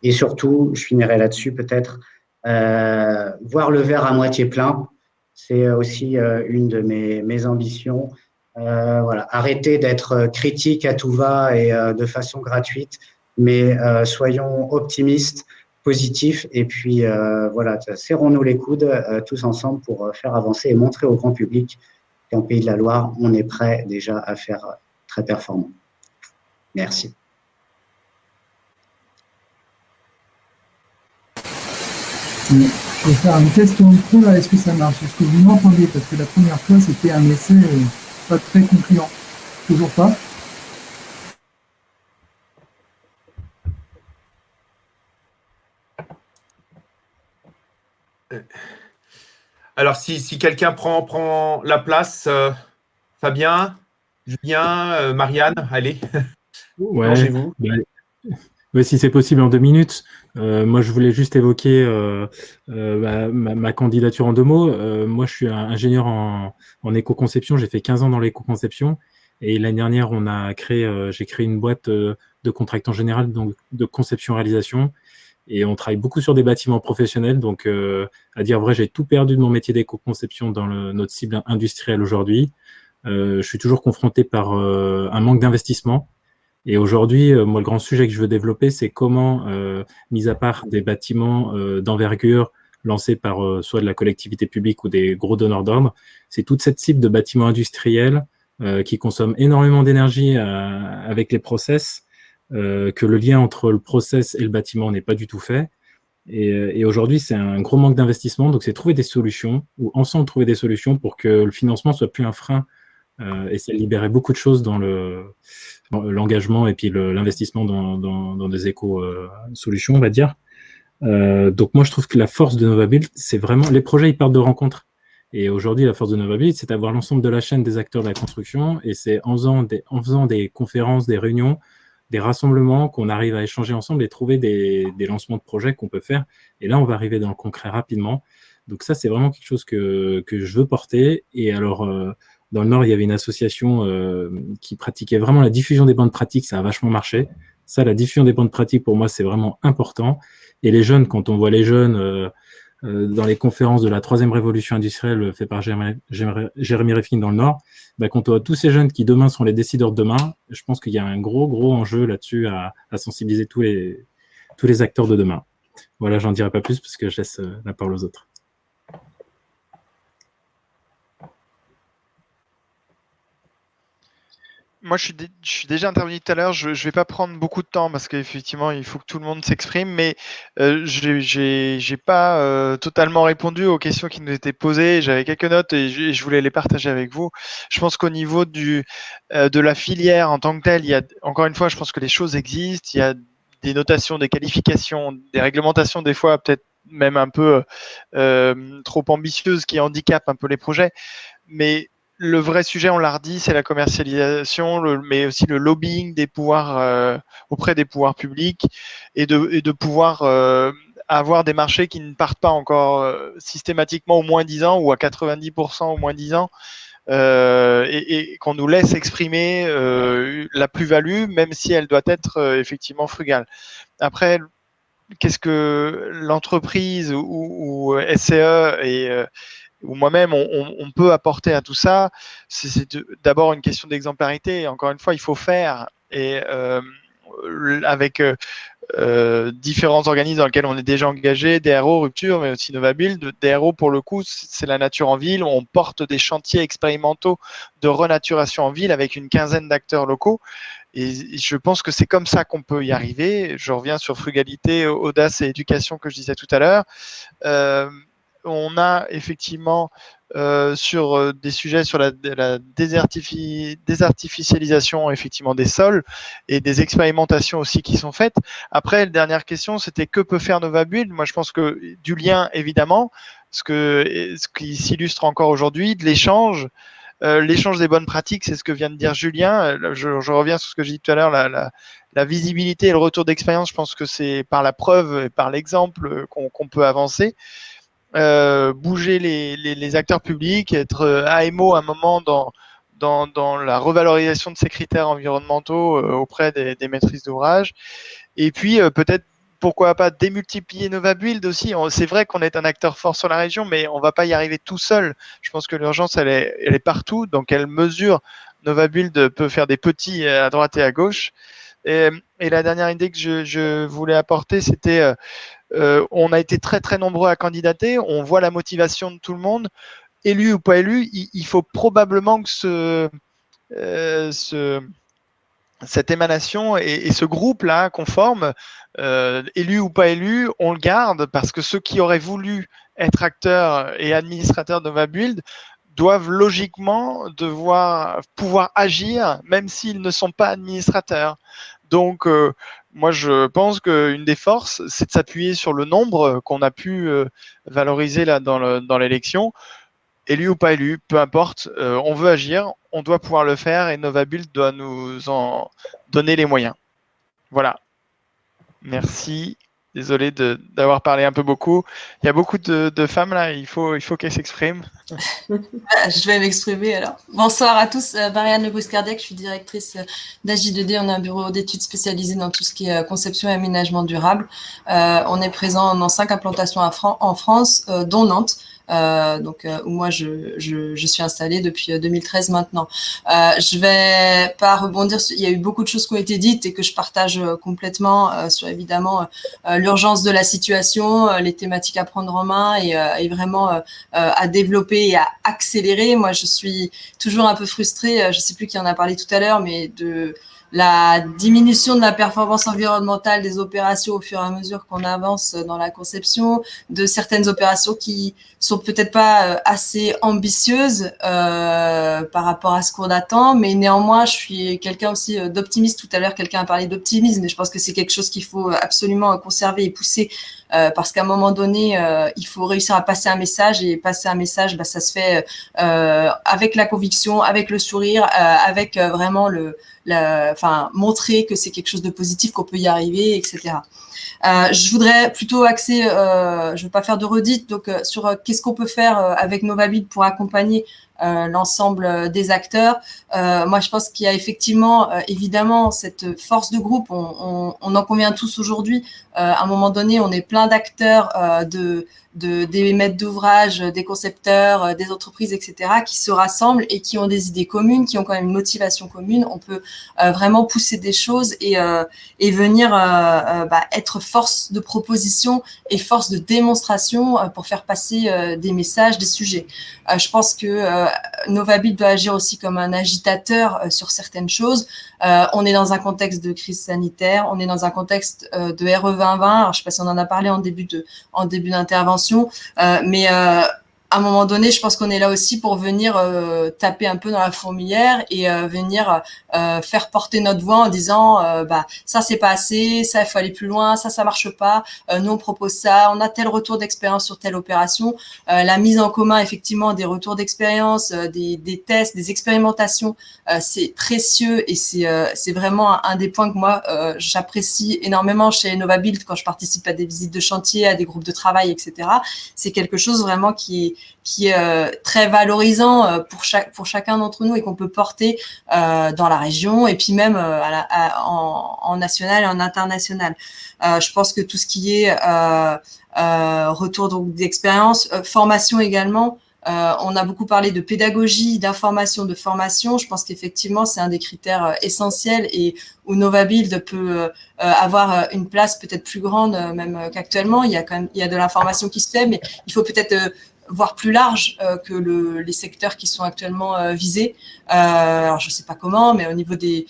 Et surtout, je finirai là-dessus peut-être, voir le verre à moitié plein, c'est aussi une de mes ambitions. Voilà, arrêter d'être critique à tout va et de façon gratuite, mais soyons optimistes, positifs, et puis voilà, serrons-nous les coudes tous ensemble pour faire avancer et montrer au grand public qu'en Pays de la Loire, on est prêt déjà à faire très performant. Merci. Je vais faire une question de micro là, est-ce que ça marche? Est-ce que vous m'entendez? Parce que la première fois, c'était un essai pas très concluant. Toujours pas? Alors, si quelqu'un prend la place, Fabien, Julien, Marianne, allez, Ouais, mangez-vous. ouais, si c'est possible en 2 minutes. Moi, je voulais juste évoquer ma candidature en 2 mots. Moi, je suis ingénieur en éco-conception. J'ai fait 15 ans dans l'éco-conception. Et l'année dernière, j'ai créé une boîte de contractant général, donc de conception-réalisation. Et on travaille beaucoup sur des bâtiments professionnels. Donc, à dire vrai, j'ai tout perdu de mon métier d'éco-conception dans notre cible industrielle aujourd'hui. Je suis toujours confronté par un manque d'investissement. Et aujourd'hui, moi, le grand sujet que je veux développer, c'est comment, mis à part des bâtiments d'envergure lancés par soit de la collectivité publique ou des gros donneurs d'ordre, c'est toute cette cible de bâtiments industriels qui consomment énormément d'énergie avec les process, que le lien entre le process et le bâtiment n'est pas du tout fait. Et aujourd'hui, c'est un gros manque d'investissement. Donc, c'est trouver des solutions, ou ensemble trouver des solutions pour que le financement soit plus un frein. Et ça libérait beaucoup de choses dans l'engagement et puis l'investissement dans des éco-solutions, on va dire. Donc moi, je trouve que la force de Novabuild, c'est vraiment… Les projets, ils partent de rencontres. Et aujourd'hui, la force de Novabuild, c'est d'avoir l'ensemble de la chaîne des acteurs de la construction. Et c'est en faisant des conférences, des réunions, des rassemblements qu'on arrive à échanger ensemble et trouver des lancements de projets qu'on peut faire. Et là, on va arriver dans le concret rapidement. Donc ça, c'est vraiment quelque chose que je veux porter. Et alors… dans le Nord, il y avait une association qui pratiquait vraiment la diffusion des bonnes pratiques. Ça a vachement marché. Ça, la diffusion des bonnes pratiques, pour moi, c'est vraiment important. Et les jeunes, quand on voit les jeunes dans les conférences de la 3e révolution industrielle faite par Jérémy Reffing dans le Nord, bah, quand on voit tous ces jeunes qui demain sont les décideurs de demain, je pense qu'il y a un gros enjeu là-dessus à sensibiliser tous les acteurs de demain. Voilà, j'en dirai pas plus parce que je laisse la parole aux autres. Moi, je suis déjà intervenu tout à l'heure. Je ne vais pas prendre beaucoup de temps parce qu'effectivement, il faut que tout le monde s'exprime. Mais je n'ai pas totalement répondu aux questions qui nous étaient posées. J'avais quelques notes et je voulais les partager avec vous. Je pense qu'au niveau de la filière en tant que telle, il y a, encore une fois, je pense que les choses existent. Il y a des notations, des qualifications, des réglementations, des fois peut-être même un peu trop ambitieuses qui handicapent un peu les projets. Mais le vrai sujet, on l'a redit, c'est la commercialisation, mais aussi le lobbying des pouvoirs auprès des pouvoirs publics et de pouvoir avoir des marchés qui ne partent pas encore systématiquement au moins 10 ans ou à 90% au moins 10 ans et qu'on nous laisse exprimer la plus-value, même si elle doit être effectivement frugale. Après, qu'est-ce que l'entreprise ou SCE et ou moi-même, on peut apporter à tout ça, c'est d'abord une question d'exemplarité. Encore une fois, il faut faire. Et avec différents organismes dans lesquels on est déjà engagé, DRO, Rupture, mais aussi Novabuild. DRO, pour le coup, c'est la nature en ville. On porte des chantiers expérimentaux de renaturation en ville avec une quinzaine d'acteurs locaux. Et je pense que c'est comme ça qu'on peut y arriver. Je reviens sur frugalité, audace et éducation que je disais tout à l'heure. On a effectivement sur des sujets sur la désartificialisation effectivement des sols et des expérimentations aussi qui sont faites. Après, la dernière question, c'était que peut faire Novabuild? Moi, je pense que du lien, évidemment, ce qui s'illustre encore aujourd'hui, de l'échange. L'échange des bonnes pratiques, c'est ce que vient de dire Julien. Je reviens sur ce que j'ai dit tout à l'heure, la visibilité et le retour d'expérience. Je pense que c'est par la preuve et par l'exemple qu'on peut avancer. Bouger les acteurs publics, être AMO à un moment dans la revalorisation de ces critères environnementaux auprès des maîtrises d'ouvrage. Et puis peut-être, pourquoi pas démultiplier Novabuild aussi. C'est vrai qu'on est un acteur fort sur la région, mais on ne va pas y arriver tout seul. Je pense que l'urgence, elle est partout. Dans quelle mesure Novabuild peut faire des petits à droite et à gauche. Et la dernière idée que je voulais apporter, c'était on a été très très nombreux à candidater, on voit la motivation de tout le monde, élu ou pas élu, il faut probablement que cette émanation et ce groupe-là qu'on forme, élu ou pas élu, on le garde parce que ceux qui auraient voulu être acteurs et administrateurs de Novabuild doivent logiquement pouvoir agir même s'ils ne sont pas administrateurs. Donc, moi, je pense qu'une des forces, c'est de s'appuyer sur le nombre qu'on a pu valoriser là dans l'élection. Élu ou pas élu, peu importe, on veut agir, on doit pouvoir le faire et Novabuild doit nous en donner les moyens. Voilà. Merci. Désolé d'avoir parlé un peu beaucoup. Il y a beaucoup de femmes là, il faut qu'elles s'expriment. Je vais m'exprimer alors. Bonsoir à tous, Marianne Lebris-Cardiac, je suis directrice d'AJ2D. On a un bureau d'études spécialisé dans tout ce qui est conception et aménagement durable. On est présent dans 5 implantations en France, dont Nantes. Où moi je suis installée depuis 2013 maintenant. Je vais pas rebondir, il y a eu beaucoup de choses qui ont été dites et que je partage complètement sur évidemment l'urgence de la situation, les thématiques à prendre en main et vraiment à développer et à accélérer. Moi je suis toujours un peu frustrée, je sais plus qui en a parlé tout à l'heure, mais de la diminution de la performance environnementale des opérations au fur et à mesure qu'on avance dans la conception, de certaines opérations qui sont peut-être pas assez ambitieuses par rapport à ce qu'on attend, mais néanmoins, je suis quelqu'un aussi d'optimiste. Tout à l'heure, quelqu'un a parlé d'optimisme, mais je pense que c'est quelque chose qu'il faut absolument conserver et pousser parce qu'à un moment donné, il faut réussir à passer un message et passer un message, ça se fait avec la conviction, avec le sourire, avec vraiment montrer que c'est quelque chose de positif, qu'on peut y arriver, etc. Je voudrais plutôt axer, je ne veux pas faire de redite, donc sur qu'est-ce qu'on peut faire avec Novabid pour accompagner l'ensemble des acteurs. Moi, je pense qu'il y a effectivement, évidemment, cette force de groupe. On en convient tous aujourd'hui. À un moment donné, on est plein d'acteurs, des maîtres d'ouvrage, des concepteurs, des entreprises, etc., qui se rassemblent et qui ont des idées communes, qui ont quand même une motivation commune. On peut vraiment pousser des choses et venir être force de proposition et force de démonstration pour faire passer des messages, des sujets. Je pense que Novabid doit agir aussi comme un agitateur sur certaines choses. On est dans un contexte de crise sanitaire, on est dans un contexte de RE 2020. Alors, je ne sais pas si on en a parlé en début d'intervention, mais à un moment donné, je pense qu'on est là aussi pour venir taper un peu dans la fourmilière et venir faire porter notre voix en disant ça c'est pas assez, ça il faut aller plus loin, ça marche pas, nous on propose ça, on a tel retour d'expérience sur telle opération, la mise en commun effectivement des retours d'expérience, des tests, des expérimentations, c'est précieux et c'est vraiment un des points que moi j'apprécie énormément chez Novabid quand je participe à des visites de chantier, à des groupes de travail, etc. C'est quelque chose vraiment qui est très valorisant pour chacun d'entre nous et qu'on peut porter dans la région et puis même en national et en international. Je pense que tout ce qui est retour d'expérience, formation également, on a beaucoup parlé de pédagogie, d'information, de formation. Je pense qu'effectivement, c'est un des critères essentiels et où Novabid peut avoir une place peut-être plus grande même qu'actuellement. Il y a de l'information qui se fait, mais il faut peut-être voire plus large que les secteurs qui sont actuellement visés. Alors, je ne sais pas comment, mais au niveau des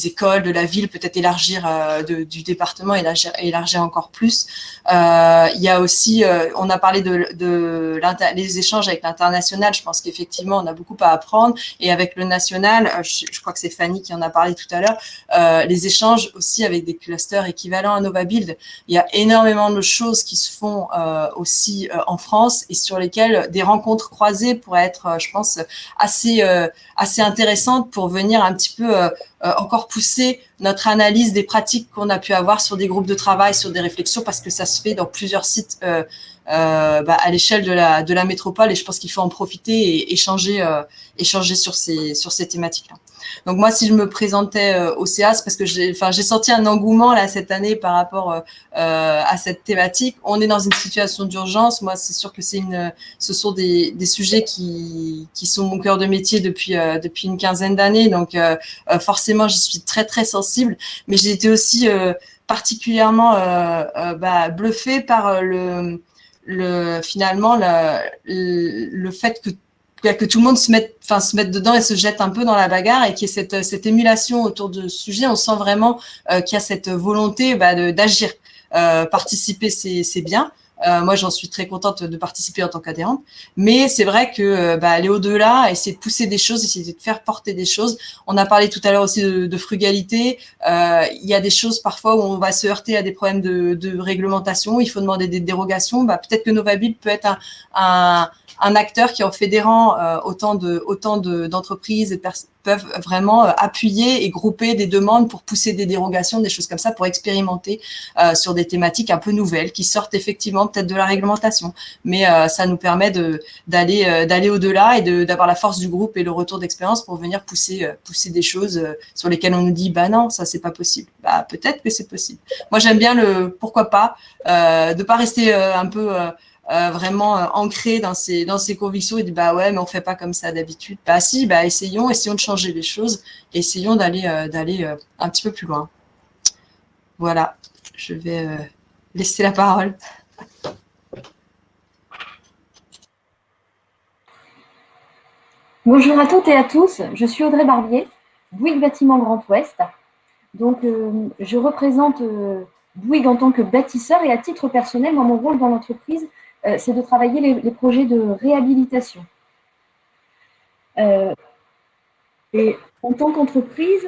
écoles, de la ville, peut-être élargir du département, élargir encore plus. Il y a aussi, on a parlé les échanges avec l'international. Je pense qu'effectivement, on a beaucoup à apprendre. Et avec le national, je crois que c'est Fanny qui en a parlé tout à l'heure, les échanges aussi avec des clusters équivalents à Novabid. Il y a énormément de choses qui se font aussi en France et sur lesquelles des rencontres croisées pourraient être, je pense, assez intéressantes pour venir un petit peu encore pousser notre analyse des pratiques qu'on a pu avoir sur des groupes de travail, sur des réflexions, parce que ça se fait dans plusieurs sites à l'échelle de la métropole et je pense qu'il faut en profiter et échanger sur ces thématiques-là. Donc moi, si je me présentais au CA, c'est parce que j'ai senti un engouement là cette année par rapport à cette thématique. On est dans une situation d'urgence. Moi, c'est sûr que ce sont des sujets qui sont mon cœur de métier depuis une quinzaine d'années. Donc forcément, j'y suis très très sensible. Mais j'ai été aussi particulièrement bluffée par finalement le fait que tout le monde se mette dedans et se jette un peu dans la bagarre et qu'il y ait cette émulation autour de ce sujet. On sent vraiment qu'il y a cette volonté d'agir. Participer, c'est bien. Moi, j'en suis très contente de participer en tant qu'adhérente. Mais c'est vrai que aller au-delà, essayer de pousser des choses, essayer de faire porter des choses. On a parlé tout à l'heure aussi de frugalité. Il y a des choses parfois où on va se heurter à des problèmes de réglementation. Il faut demander des dérogations. Peut-être que Novabid peut être un acteur qui, en fédérant autant d'entreprises et peuvent vraiment appuyer et grouper des demandes pour pousser des dérogations, des choses comme ça, pour expérimenter sur des thématiques un peu nouvelles qui sortent effectivement peut-être de la réglementation. Mais ça nous permet d'aller au-delà et d'avoir la force du groupe et le retour d'expérience pour venir pousser des choses sur lesquelles on nous dit bah non, ça c'est pas possible. Bah peut-être que c'est possible. Moi j'aime bien le pourquoi pas, de pas rester un peu vraiment ancré dans ses convictions et dire bah ouais mais on fait pas comme ça d'habitude. Bah si, bah essayons de changer les choses, essayons d'aller un petit peu plus loin. Voilà, je vais laisser la parole. Bonjour à toutes et à tous, je suis Audrey Barbier, Bouygues Bâtiment Grand Ouest. Donc, je représente Bouygues en tant que bâtisseur et à titre personnel, moi, mon rôle dans l'entreprise, c'est de travailler les projets de réhabilitation. Et en tant qu'entreprise,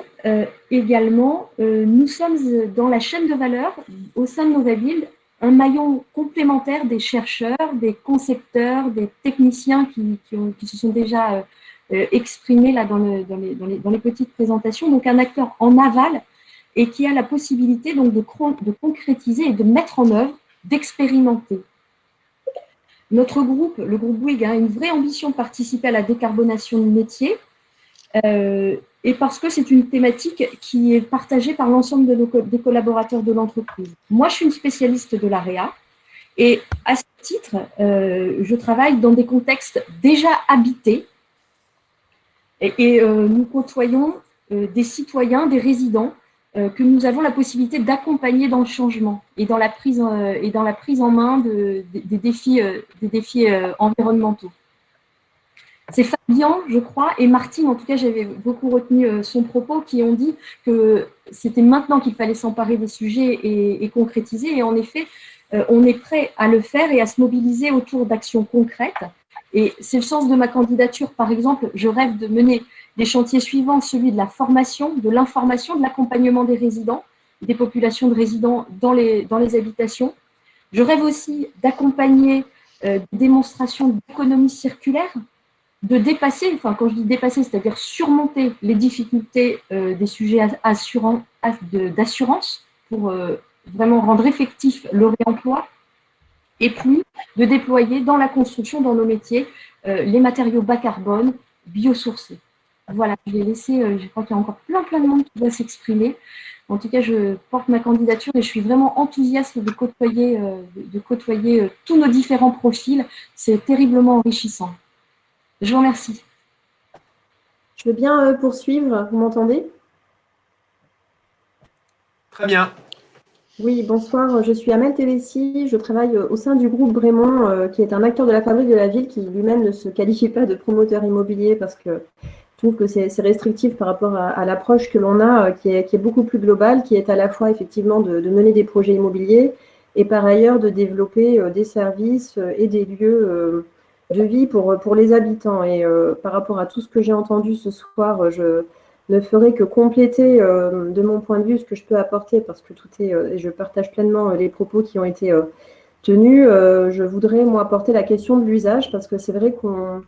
également, nous sommes dans la chaîne de valeur au sein de Novabuild, un maillon complémentaire des chercheurs, des concepteurs, des techniciens qui se sont déjà exprimés là dans les petites présentations. Donc, un acteur en aval et qui a la possibilité donc de concrétiser et de mettre en œuvre, d'expérimenter. Notre groupe, le groupe Bouygues, a une vraie ambition de participer à la décarbonation du métier et parce que c'est une thématique qui est partagée par l'ensemble des collaborateurs de l'entreprise. Moi, je suis une spécialiste de l'AREA et à ce titre, je travaille dans des contextes déjà habités et nous côtoyons des citoyens, des résidents que nous avons la possibilité d'accompagner dans le changement et dans la prise en main des défis environnementaux. C'est Fabien, je crois, et Martine, en tout cas, j'avais beaucoup retenu son propos, qui ont dit que c'était maintenant qu'il fallait s'emparer des sujets et concrétiser. Et en effet, on est prêt à le faire et à se mobiliser autour d'actions concrètes. Et c'est le sens de ma candidature. Par exemple, je rêve de mener des chantiers suivants, celui de la formation, de l'information, de l'accompagnement des résidents, des populations de résidents dans les habitations. Je rêve aussi d'accompagner des démonstrations d'économie circulaire, de dépasser, enfin quand je dis dépasser, c'est-à-dire surmonter les difficultés des sujets d'assurance pour vraiment rendre effectif le réemploi, et puis de déployer dans la construction, dans nos métiers, les matériaux bas carbone, biosourcés. Voilà, je vais laisser, je crois qu'il y a encore plein de monde qui doit s'exprimer. En tout cas, je porte ma candidature et je suis vraiment enthousiaste de côtoyer tous nos différents profils. C'est terriblement enrichissant. Je vous remercie. Je veux bien poursuivre, vous m'entendez? Très bien. Oui, bonsoir, je suis Amel Télessi, je travaille au sein du groupe Brémond, qui est un acteur de la fabrique de la ville, qui lui-même ne se qualifie pas de promoteur immobilier parce que je trouve que c'est restrictif par rapport à l'approche que l'on a, qui est beaucoup plus globale, qui est à la fois effectivement de mener des projets immobiliers et par ailleurs de développer des services et des lieux de vie pour les habitants. Et par rapport à tout ce que j'ai entendu ce soir, je ne ferai que compléter de mon point de vue ce que je peux apporter parce que tout est, et je partage pleinement les propos qui ont été tenus. Je voudrais, moi, apporter la question de l'usage parce que c'est vrai qu'on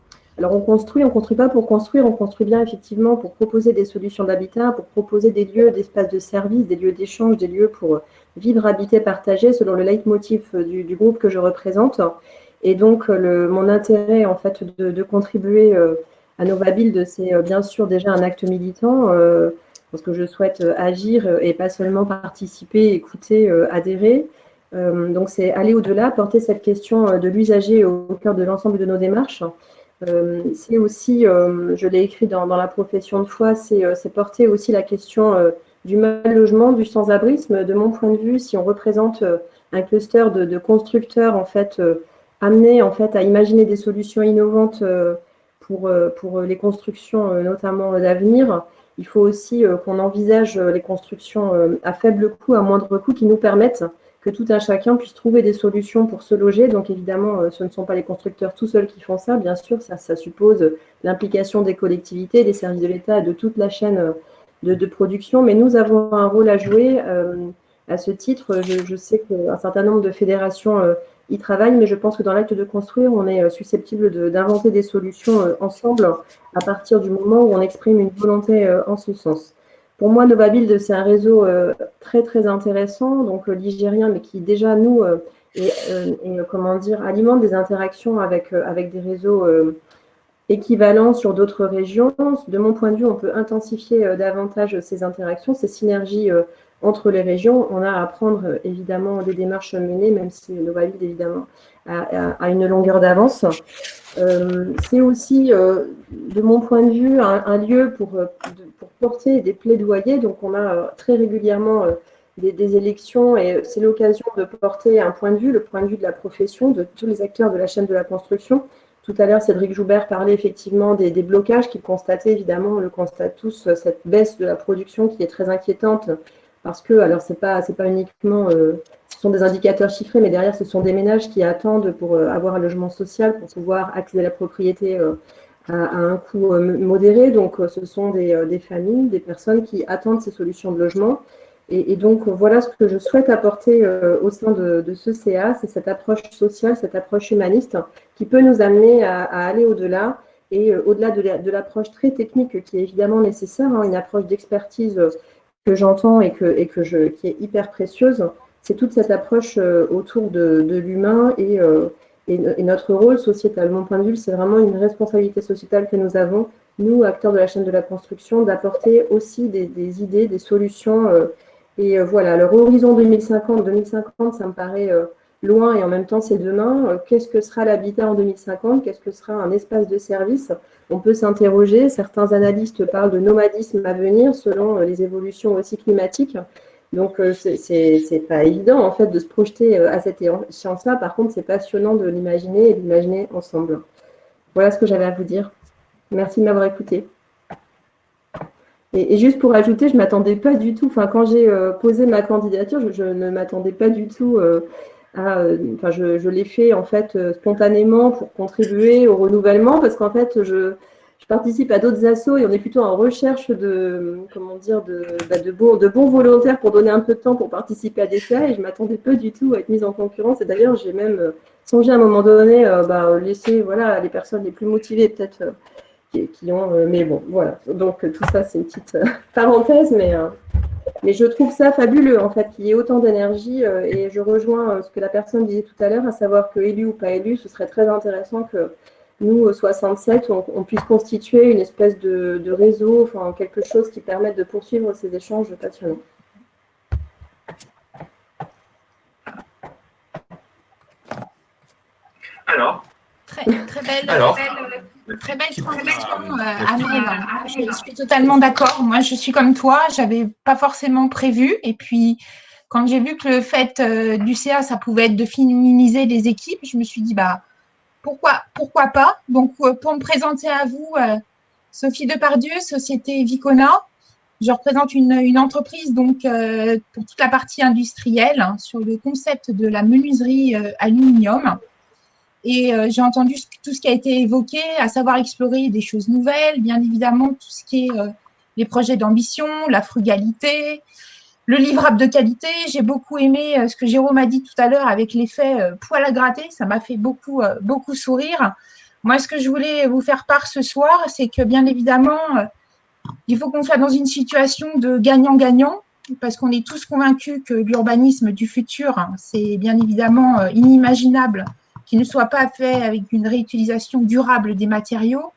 construit pas pour construire, on construit bien effectivement pour proposer des solutions d'habitat, pour proposer des lieux d'espace de service, des lieux d'échange, des lieux pour vivre, habiter, partager selon le leitmotiv du groupe que je représente. Et donc, mon intérêt, en fait, de contribuer à Novabuild, c'est bien sûr déjà un acte militant, parce que je souhaite agir et pas seulement participer, écouter, adhérer. Donc, c'est aller au-delà, porter cette question de l'usager au cœur de l'ensemble de nos démarches. C'est aussi, je l'ai écrit dans la profession de foi, c'est porter aussi la question du mal-logement, du sans-abrisme. De mon point de vue, si on représente un cluster de constructeurs, en fait, amenés en fait, à imaginer des solutions innovantes pour les constructions, notamment d'avenir, il faut aussi qu'on envisage les constructions à faible coût, à moindre coût, qui nous permettent que tout un chacun puisse trouver des solutions pour se loger. Donc évidemment, ce ne sont pas les constructeurs tout seuls qui font ça. Bien sûr, ça suppose l'implication des collectivités, des services de l'État et de toute la chaîne de production. Mais nous avons un rôle à jouer. À ce titre, je sais qu'un certain nombre de fédérations y travaillent, mais je pense que dans l'acte de construire, on est susceptible d'inventer des solutions ensemble à partir du moment où on exprime une volonté en ce sens. Pour moi, Novabuild, c'est un réseau très, très intéressant, donc ligérien, mais qui déjà, nous, alimente des interactions avec des réseaux équivalents sur d'autres régions. De mon point de vue, on peut intensifier davantage ces interactions, ces synergies entre les régions. On a à prendre évidemment des démarches menées, même si Novabuild évidemment a une longueur d'avance. C'est aussi, de mon point de vue, un lieu pour porter des plaidoyers. Donc on a très régulièrement des élections et c'est l'occasion de porter un point de vue, le point de vue de la profession, de tous les acteurs de la chaîne de la construction. Tout à l'heure, Cédric Joubert parlait effectivement des blocages qu'il constatait, évidemment, on le constate tous, cette baisse de la production qui est très inquiétante parce que, alors c'est pas uniquement, ce sont des indicateurs chiffrés, mais derrière, ce sont des ménages qui attendent pour avoir un logement social, pour pouvoir accéder à la propriété à un coût modéré. Donc, ce sont des familles, des personnes qui attendent ces solutions de logement. Et donc, voilà ce que je souhaite apporter au sein de ce CA, c'est cette approche sociale, cette approche humaniste qui peut nous amener à aller au-delà et au-delà de l'approche très technique qui est évidemment nécessaire, une approche d'expertise que j'entends et qui est hyper précieuse. C'est toute cette approche autour de l'humain et notre rôle sociétal. Mon point de vue, c'est vraiment une responsabilité sociétale que nous avons, nous, acteurs de la chaîne de la construction, d'apporter aussi des idées, des solutions. Et voilà, leur horizon 2050, ça me paraît loin et en même temps c'est demain. Qu'est-ce que sera l'habitat en 2050? Qu'est-ce que sera un espace de service? On peut s'interroger. Certains analystes parlent de nomadisme à venir selon les évolutions aussi climatiques. Donc, c'est pas évident en fait de se projeter à cette échéance-là. Par contre, c'est passionnant de l'imaginer et de l'imaginer ensemble. Voilà ce que j'avais à vous dire. Merci de m'avoir écouté. Et juste pour ajouter, je ne m'attendais pas du tout, quand j'ai posé ma candidature, je ne m'attendais pas du tout je l'ai fait en fait spontanément pour contribuer au renouvellement parce qu'en fait, je participe à d'autres assos et on est plutôt en recherche de bons volontaires pour donner un peu de temps pour participer à des CA et je ne m'attendais pas du tout à être mise en concurrence. Et d'ailleurs, j'ai même songé à un moment donné laisser les personnes les plus motivées peut-être qui ont… mais bon, voilà. Donc, tout ça, c'est une petite parenthèse, mais je trouve ça fabuleux, en fait, qu'il y ait autant d'énergie et je rejoins ce que la personne disait tout à l'heure, à savoir que élu ou pas élu, ce serait très intéressant que nous, 67, on puisse constituer une espèce de réseau, quelque chose qui permette de poursuivre ces échanges passionnants. Alors, très belle transition, Amel. Je suis totalement d'accord. Moi, je suis comme toi. Je n'avais pas forcément prévu. Et puis, quand j'ai vu que le fait du CA, ça pouvait être de féminiser les équipes, je me suis dit, pourquoi pas. Donc, pour me présenter à vous, Sophie Depardieu, société Vicona. Je représente une entreprise donc pour toute la partie industrielle sur le concept de la menuiserie aluminium. Et j'ai entendu tout ce qui a été évoqué, à savoir explorer des choses nouvelles, bien évidemment tout ce qui est les projets d'ambition, la frugalité, le livrable de qualité. J'ai beaucoup aimé ce que Jérôme a dit tout à l'heure avec l'effet poil à gratter, ça m'a fait beaucoup sourire. Moi, ce que je voulais vous faire part ce soir, c'est que bien évidemment, il faut qu'on soit dans une situation de gagnant-gagnant, parce qu'on est tous convaincus que l'urbanisme du futur, c'est bien évidemment inimaginable qu'il ne soit pas fait avec une réutilisation durable des matériaux.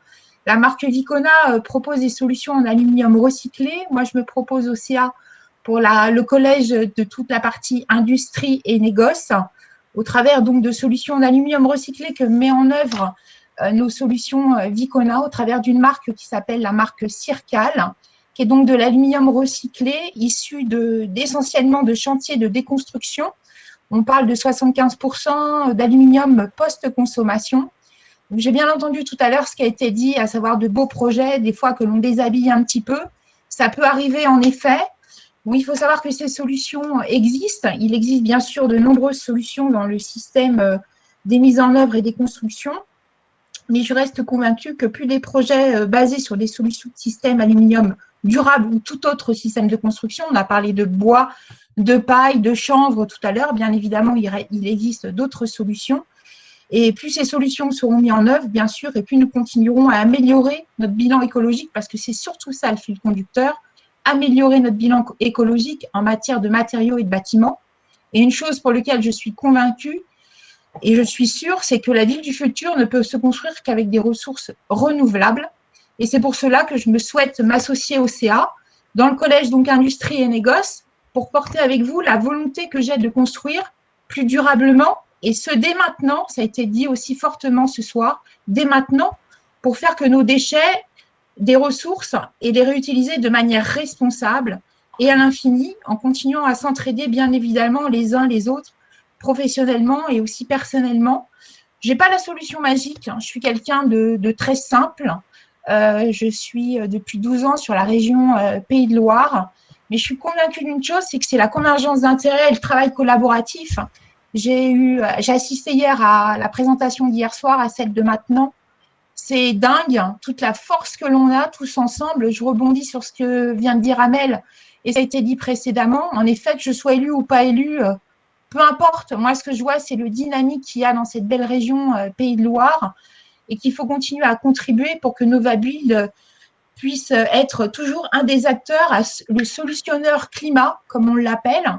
La marque Vicona propose des solutions en aluminium recyclé. Moi, je me propose au CA pour le collège de toute la partie industrie et négoce, au travers donc de solutions en aluminium recyclé que met en œuvre nos solutions Vicona au travers d'une marque qui s'appelle la marque Circal, qui est donc de l'aluminium recyclé issu essentiellement de chantiers de déconstruction. On parle de 75% d'aluminium post-consommation. J'ai bien entendu tout à l'heure ce qui a été dit, à savoir de beaux projets, des fois que l'on déshabille un petit peu. Ça peut arriver en effet. Oui, il faut savoir que ces solutions existent. Il existe bien sûr de nombreuses solutions dans le système des mises en œuvre et des constructions. Mais je reste convaincue que plus les projets basés sur des solutions de système aluminium durable ou tout autre système de construction, on a parlé de bois de paille, de chanvre tout à l'heure. Bien évidemment, il existe d'autres solutions. Et plus ces solutions seront mises en œuvre, bien sûr, et plus nous continuerons à améliorer notre bilan écologique, parce que c'est surtout ça le fil conducteur, améliorer notre bilan écologique en matière de matériaux et de bâtiments. Et une chose pour laquelle je suis convaincue, et je suis sûre, c'est que la ville du futur ne peut se construire qu'avec des ressources renouvelables. Et c'est pour cela que je me souhaite m'associer au CA, dans le collège donc Industrie et Négoce, pour porter avec vous la volonté que j'ai de construire plus durablement, et ce dès maintenant, ça a été dit aussi fortement ce soir, dès maintenant, pour faire que nos déchets, des ressources, et les réutiliser de manière responsable et à l'infini, en continuant à s'entraider bien évidemment les uns les autres, professionnellement et aussi personnellement. Je n'ai pas la solution magique, hein. Je suis quelqu'un de très simple. Je suis depuis 12 ans sur la région Pays de Loire, mais je suis convaincue d'une chose, c'est que c'est la convergence d'intérêts et le travail collaboratif. J'ai assisté hier à la présentation d'hier soir, à celle de maintenant. C'est dingue, toute la force que l'on a tous ensemble. Je rebondis sur ce que vient de dire Amel, et ça a été dit précédemment. En effet, que je sois élue ou pas élue, peu importe. Moi, ce que je vois, c'est le dynamique qu'il y a dans cette belle région Pays de Loire, et qu'il faut continuer à contribuer pour que Novabuild puisse être toujours un des acteurs, le solutionneur climat, comme on l'appelle,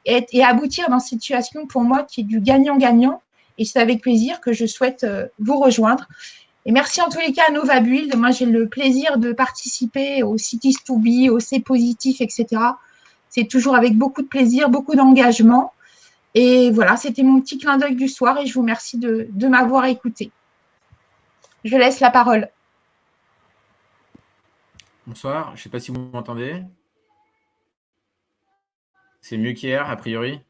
et aboutir dans cette situation, pour moi, qui est du gagnant-gagnant. Et c'est avec plaisir que je souhaite vous rejoindre. Et merci en tous les cas à Novabuild. Moi, j'ai le plaisir de participer au Cities to Be, au C Positif, etc. C'est toujours avec beaucoup de plaisir, beaucoup d'engagement. Et voilà, c'était mon petit clin d'œil du soir, et je vous remercie de m'avoir écouté. Je laisse la parole. Bonsoir, je ne sais pas si vous m'entendez. C'est mieux qu'hier, a priori.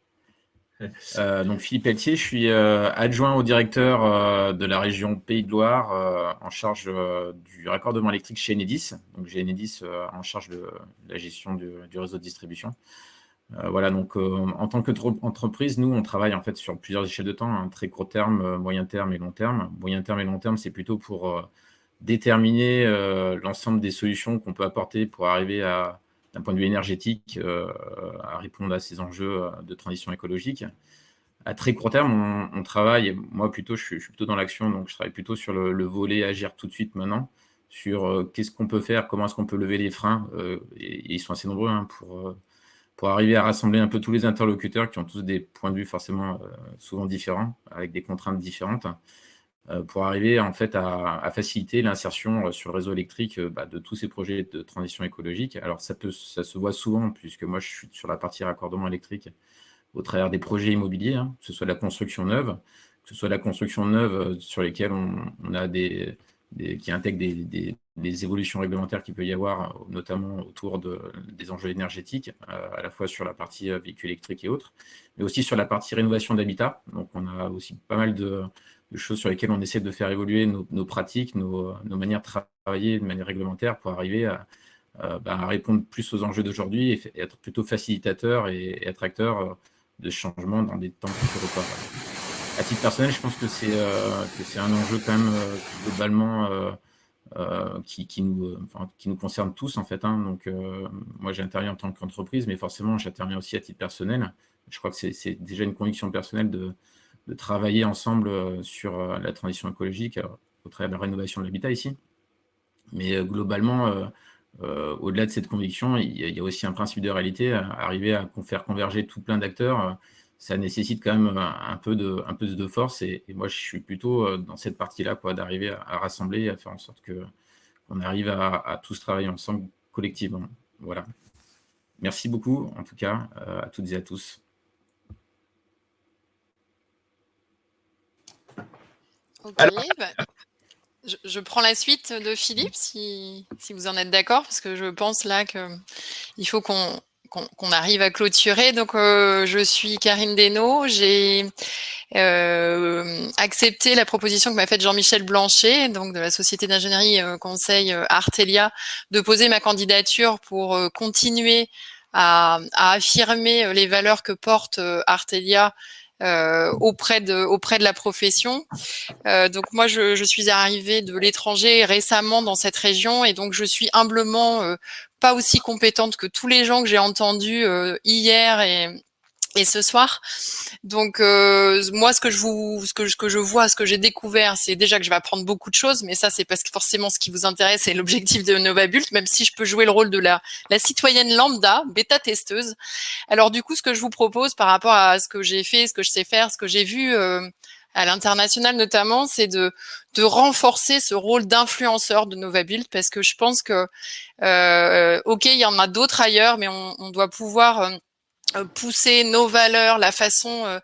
Donc Philippe Pelletier, je suis adjoint au directeur de la région Pays de Loire, en charge du raccordement électrique chez Enedis. Donc j'ai Enedis en charge de la gestion du réseau de distribution. Voilà, donc en tant qu'entreprise, nous, on travaille en fait sur plusieurs échelles de temps, hein, très court terme, moyen terme et long terme. Moyen terme et long terme, c'est plutôt pour déterminer l'ensemble des solutions qu'on peut apporter pour arriver à, d'un point de vue énergétique, à répondre à ces enjeux de transition écologique. À très court terme, on travaille, moi plutôt, je suis plutôt dans l'action, donc je travaille plutôt sur le volet agir tout de suite maintenant, sur qu'est-ce qu'on peut faire, comment est-ce qu'on peut lever les freins, et ils sont assez nombreux, hein, pour arriver à rassembler un peu tous les interlocuteurs qui ont tous des points de vue forcément souvent différents, avec des contraintes différentes, pour arriver en fait à faciliter l'insertion sur le réseau électrique de tous ces projets de transition écologique. Alors ça se voit souvent, puisque moi je suis sur la partie raccordement électrique au travers des projets immobiliers, hein, que ce soit la construction neuve, que ce soit la construction neuve sur lesquelles on a qui intègrent des évolutions réglementaires qu'il peut y avoir, notamment autour des enjeux énergétiques, à la fois sur la partie véhicules électriques et autres, mais aussi sur la partie rénovation d'habitat. Donc on a aussi pas mal de choses sur lesquelles on essaie de faire évoluer nos pratiques, nos manières de travailler de manière réglementaire pour arriver à répondre plus aux enjeux d'aujourd'hui et être plutôt facilitateur et être acteur de changement dans des temps plus records. À titre personnel, je pense que c'est un enjeu quand même globalement qui nous concerne tous en fait, hein. Donc moi j'interviens en tant qu'entreprise, mais forcément j'interviens aussi à titre personnel. Je crois que c'est déjà une conviction personnelle de travailler ensemble sur la transition écologique au travers de la rénovation de l'habitat ici. Mais globalement, au-delà de cette conviction, il y a aussi un principe de réalité. Arriver à faire converger tout plein d'acteurs, ça nécessite quand même un peu de force. Et moi, je suis plutôt dans cette partie-là, d'arriver à rassembler, à faire en sorte qu'on arrive à tous travailler ensemble collectivement. Voilà. Merci beaucoup, en tout cas, à toutes et à tous. Ok, je prends la suite de Philippe, si vous en êtes d'accord, parce que je pense là qu'il faut qu'on arrive à clôturer. Donc, je suis Karine Desnaux, j'ai accepté la proposition que m'a faite Jean-Michel Blanchet, donc de la société d'ingénierie conseil Artelia, de poser ma candidature pour continuer à affirmer les valeurs que porte Artelia auprès de la profession. Donc moi, je suis arrivée de l'étranger récemment dans cette région, et donc je suis humblement pas aussi compétente que tous les gens que j'ai entendus hier et ce soir. Donc moi, ce que je vois, ce que j'ai découvert, c'est déjà que je vais apprendre beaucoup de choses, mais ça, c'est parce que forcément ce qui vous intéresse, c'est l'objectif de Novabult, même si je peux jouer le rôle de la citoyenne lambda, bêta-testeuse. Alors du coup, ce que je vous propose par rapport à ce que j'ai fait, ce que je sais faire, ce que j'ai vu à l'international notamment, c'est de renforcer ce rôle d'influenceur de Novabult, parce que je pense que, ok, il y en a d'autres ailleurs, mais on doit pouvoir pousser nos valeurs, la façon,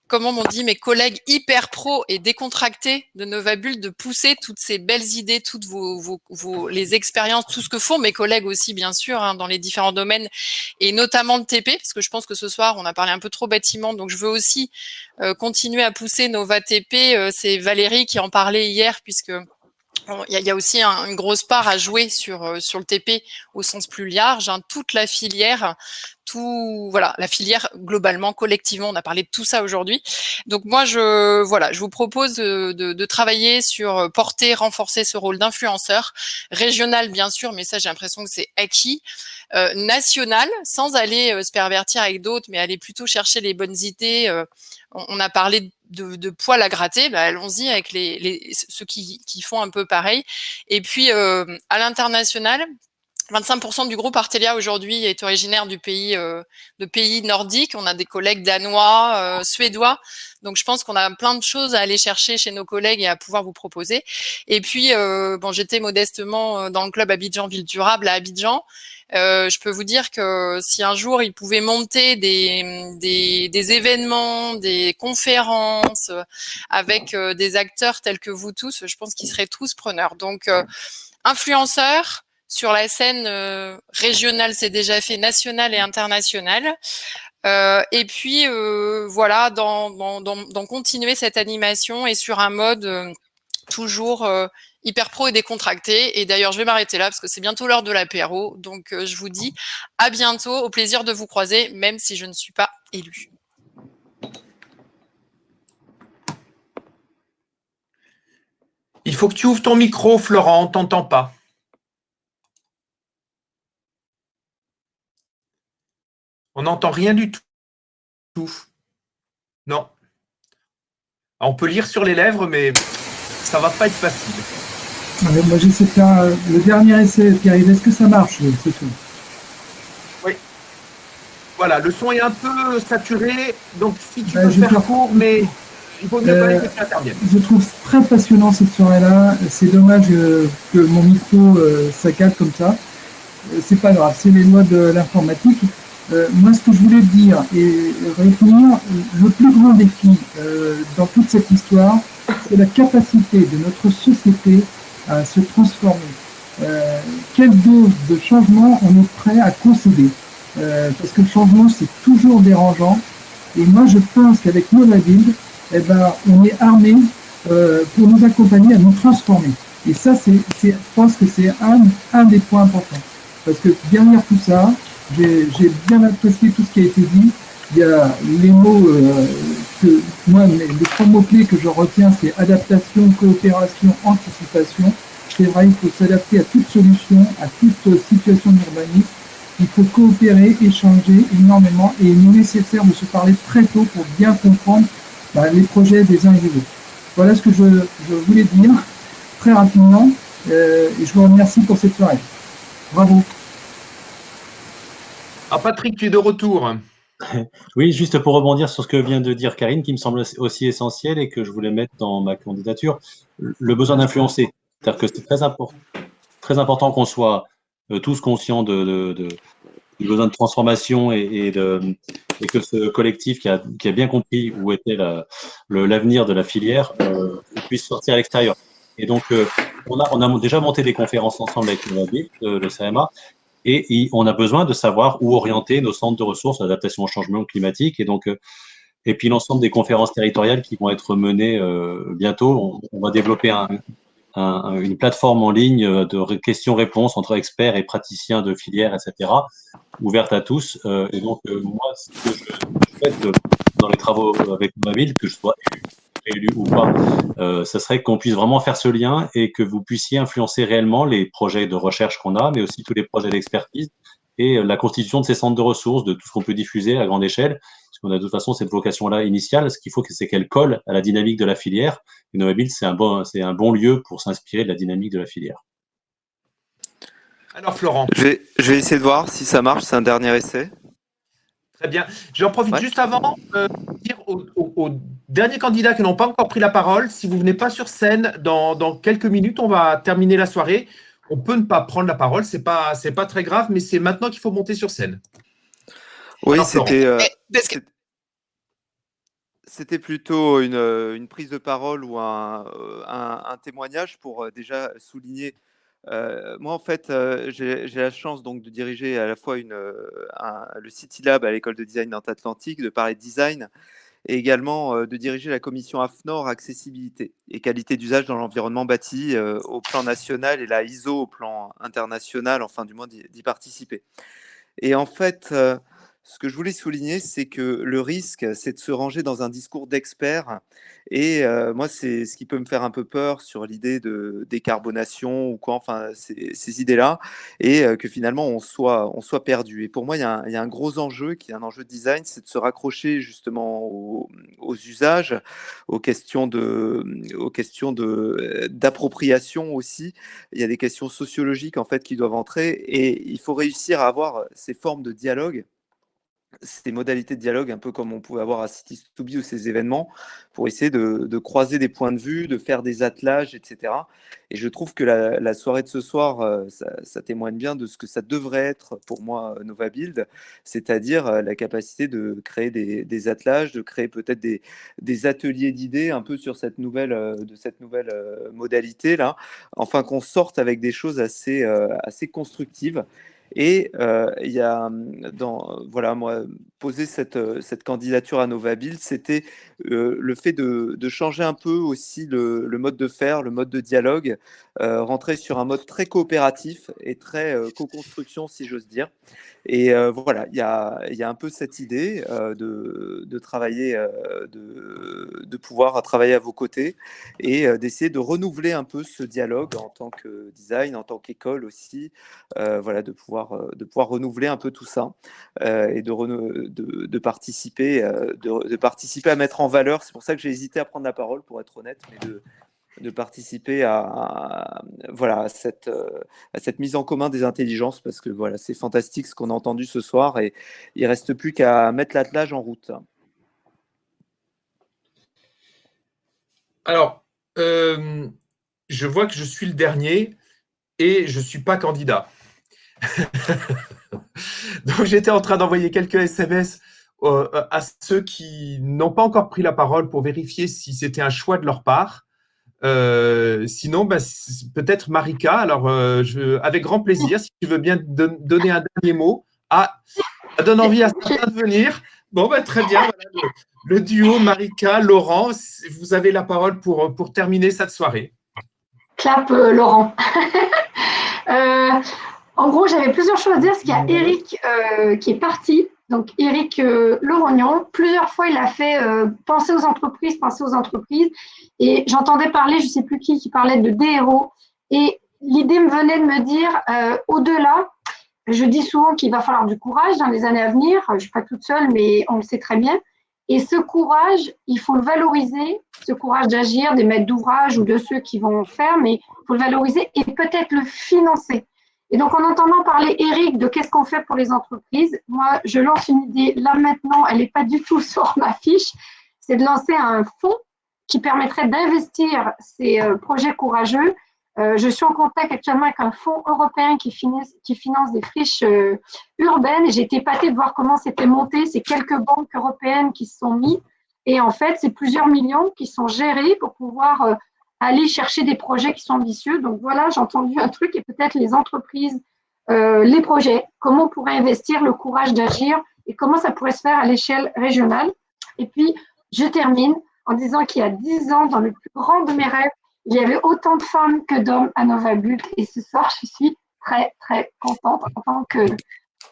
comment m'ont dit mes collègues hyper pro et décontractés de Novabult, de pousser toutes ces belles idées, toutes les expériences, tout ce que font mes collègues aussi, bien sûr, hein, dans les différents domaines, et notamment le TP, parce que je pense que ce soir, on a parlé un peu trop bâtiment, donc je veux aussi continuer à pousser Nova TP. C'est Valérie qui en parlait hier, puisque il y a aussi une grosse part à jouer sur le TP au sens plus large, hein, toute la filière, la filière globalement, collectivement, on a parlé de tout ça aujourd'hui. Donc moi, je vous propose de travailler sur renforcer ce rôle d'influenceur, régional bien sûr, mais ça j'ai l'impression que c'est acquis, national, sans aller se pervertir avec d'autres, mais aller plutôt chercher les bonnes idées. On a parlé de poils à gratter, allons-y avec ceux qui font un peu pareil. Et puis, à l'international, 25% du groupe Artelia aujourd'hui est originaire de pays nordiques. On a des collègues danois, suédois. Donc, je pense qu'on a plein de choses à aller chercher chez nos collègues et à pouvoir vous proposer. Et puis, j'étais modestement dans le club Abidjan Ville Durable à Abidjan. Je peux vous dire que si un jour ils pouvaient monter des événements, des conférences avec des acteurs tels que vous tous, je pense qu'ils seraient tous preneurs. Donc, influenceurs sur la scène régionale, c'est déjà fait, nationale et internationale. Et puis, voilà, d'en continuer cette animation et sur un mode toujours hyper pro et décontracté. Et d'ailleurs, je vais m'arrêter là parce que c'est bientôt l'heure de l'apéro. Donc, je vous dis à bientôt, au plaisir de vous croiser, même si je ne suis pas élue. Il faut que tu ouvres ton micro, Florent, on ne t'entend pas. On n'entend rien du tout. Non. On peut lire sur les lèvres, mais ça ne va pas être facile. Moi, j'essaie de faire le dernier essai, Pierre-Yves. Est-ce que ça marche, ce son? Oui. Voilà, le son est un peu saturé, donc si tu peux faire court, mais il vaut mieux quand même que tu interviennes. Je trouve très passionnant cette soirée-là. C'est dommage que mon micro saccade comme ça. C'est pas grave, c'est les lois de l'informatique. Moi, ce que je voulais dire et répondre, le plus grand défi dans toute cette histoire, c'est la capacité de notre société à se transformer. Quelle dose de changement on est prêt à concéder, parce que le changement, c'est toujours dérangeant. Et moi, je pense qu'avec Novabult, on est armé pour nous accompagner à nous transformer. Et ça, je pense que c'est un des points importants. Parce que derrière tout ça, j'ai bien apprécié tout ce qui a été dit. Il y a les mots les 3 mots-clés que je retiens, c'est adaptation, coopération, anticipation. C'est vrai, il faut s'adapter à toute solution, à toute situation d'urbanisme. Il faut coopérer, échanger énormément et il est nécessaire de se parler très tôt pour bien comprendre les projets des uns et des autres. Voilà ce que je voulais dire très rapidement et je vous remercie pour cette soirée. Bravo. Ah, Patrick, tu es de retour. Oui, juste pour rebondir sur ce que vient de dire Karine, qui me semble aussi essentiel et que je voulais mettre dans ma candidature, le besoin d'influencer. C'est-à-dire que c'est très important qu'on soit tous conscients du besoin de transformation et que ce collectif qui a bien compris où était l'avenir de la filière puisse sortir à l'extérieur. Et donc, on a déjà monté des conférences ensemble avec le CMA, et on a besoin de savoir où orienter nos centres de ressources d'adaptation au changement climatique. Et donc, et puis l'ensemble des conférences territoriales qui vont être menées bientôt. On va développer une plateforme en ligne de questions-réponses entre experts et praticiens de filières, etc., ouverte à tous. Et donc, moi, ce que je souhaite dans les travaux avec Novabult, que je sois élu, réélu ou pas, ça serait qu'on puisse vraiment faire ce lien et que vous puissiez influencer réellement les projets de recherche qu'on a, mais aussi tous les projets d'expertise et la constitution de ces centres de ressources, de tout ce qu'on peut diffuser à grande échelle, parce qu'on a de toute façon cette vocation-là initiale. Ce qu'il faut, c'est qu'elle colle à la dynamique de la filière. Et Novabuild, c'est un bon lieu pour s'inspirer de la dynamique de la filière. Alors, Florent. Je vais essayer de voir si ça marche. C'est un dernier essai. Très bien. J'en profite juste avant de dire aux derniers candidats qui n'ont pas encore pris la parole, si vous ne venez pas sur scène dans quelques minutes, on va terminer la soirée. On peut ne pas prendre la parole, c'est pas très grave, mais c'est maintenant qu'il faut monter sur scène. Oui, Alors, c'était plutôt une prise de parole ou un témoignage pour déjà souligner. Moi, en fait, j'ai la chance donc de diriger à la fois le City Lab à l'école de design Nantes-Atlantique, de parler de design, et également de diriger la commission AFNOR accessibilité et qualité d'usage dans l'environnement bâti au plan national et la ISO au plan international, enfin du moins d'y participer. Et en fait, ce que je voulais souligner, c'est que le risque, c'est de se ranger dans un discours d'expert. Et moi, c'est ce qui peut me faire un peu peur sur l'idée de décarbonation ou quoi, enfin, ces idées-là, et que finalement, on soit perdu. Et pour moi, il y a un gros enjeu, qui est un enjeu de design, c'est de se raccrocher justement aux usages, aux questions d'appropriation aussi. Il y a des questions sociologiques, en fait, qui doivent entrer, et il faut réussir à avoir ces formes de dialogue, ces modalités de dialogue, un peu comme on pouvait avoir à Cities2B ou ces événements, pour essayer de croiser des points de vue, de faire des attelages, etc. Et je trouve que la soirée de ce soir, ça témoigne bien de ce que ça devrait être pour moi Novabuild, c'est-à-dire la capacité de créer des attelages, de créer peut-être des ateliers d'idées un peu sur cette nouvelle modalité là, enfin qu'on sorte avec des choses assez constructives. Et il y a, voilà, moi, poser cette candidature à Novabuild, c'était le fait de changer un peu aussi le mode de faire, le mode de dialogue, rentrer sur un mode très coopératif et très co-construction, si j'ose dire. Et voilà, il y a un peu cette idée de travailler, de pouvoir travailler à vos côtés et d'essayer de renouveler un peu ce dialogue en tant que design, en tant qu'école aussi, voilà, de pouvoir renouveler un peu tout ça et de participer à mettre en valeur. C'est pour ça que j'ai hésité à prendre la parole, pour être honnête, mais de participer à cette mise en commun des intelligences, parce que voilà, c'est fantastique ce qu'on a entendu ce soir et il ne reste plus qu'à mettre l'attelage en route. Alors, je vois que je suis le dernier et je ne suis pas candidat. Donc, j'étais en train d'envoyer quelques SMS à ceux qui n'ont pas encore pris la parole pour vérifier si c'était un choix de leur part. Sinon, peut-être Marika. Alors, avec grand plaisir, si tu veux bien donner un dernier mot. Ah, ça donne envie à certains de venir. Bon, très bien. Voilà, le duo Marika, Laurent, vous avez la parole pour terminer cette soirée. Clap, Laurent. En gros, j'avais plusieurs choses à dire, parce qu'il y a Eric qui est parti. Donc, Eric Lerognon, plusieurs fois, il a fait penser aux entreprises. Et j'entendais parler, je ne sais plus qui parlait de DRO. Et l'idée me venait de me dire, au-delà, je dis souvent qu'il va falloir du courage dans les années à venir. Je ne suis pas toute seule, mais on le sait très bien. Et ce courage, il faut le valoriser, ce courage d'agir, des maîtres d'ouvrage ou de ceux qui vont faire, mais il faut le valoriser et peut-être le financer. Et donc, en entendant parler, Eric, de qu'est-ce qu'on fait pour les entreprises, moi, je lance une idée là maintenant, elle n'est pas du tout sur ma fiche, c'est de lancer un fonds qui permettrait d'investir ces projets courageux. Je suis en contact actuellement avec un fonds européen qui finance des friches urbaines et j'ai été épatée de voir comment c'était monté, ces quelques banques européennes qui se sont mises. Et en fait, c'est plusieurs millions qui sont gérés pour pouvoir aller chercher des projets qui sont ambitieux. Donc voilà, j'ai entendu un truc et peut-être les entreprises, les projets, comment on pourrait investir le courage d'agir et comment ça pourrait se faire à l'échelle régionale. Et puis, je termine en disant qu'il y a 10 ans, dans le plus grand de mes rêves, il y avait autant de femmes que d'hommes à Novabuild. Et ce soir, je suis très, très contente en tant que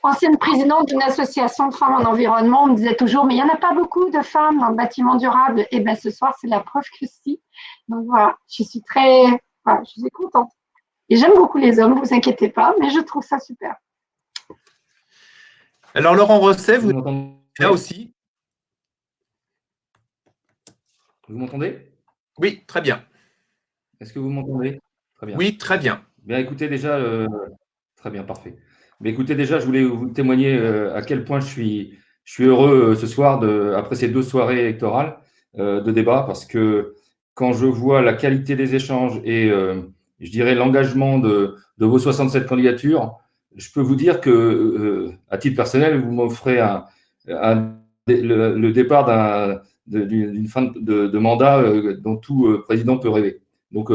ancienne présidente d'une association de femmes en environnement, on me disait toujours, mais il n'y en a pas beaucoup de femmes dans le bâtiment durable. Et bien, ce soir, c'est la preuve que si. Donc voilà, je suis contente. Et j'aime beaucoup les hommes, vous inquiétez pas, mais je trouve ça super. Alors, Laurent Rosset, vous êtes là aussi. Vous m'entendez? Oui, très bien. Est-ce que vous m'entendez? Très bien. Oui, très bien. Bien, écoutez, déjà, très bien, parfait. Mais écoutez, déjà, je voulais vous témoigner à quel point je suis heureux ce soir, après ces 2 soirées électorales de débat, parce que quand je vois la qualité des échanges et, je dirais, l'engagement de vos 67 candidatures, je peux vous dire que, à titre personnel, vous m'offrez le départ d'une fin de mandat dont tout président peut rêver. Donc,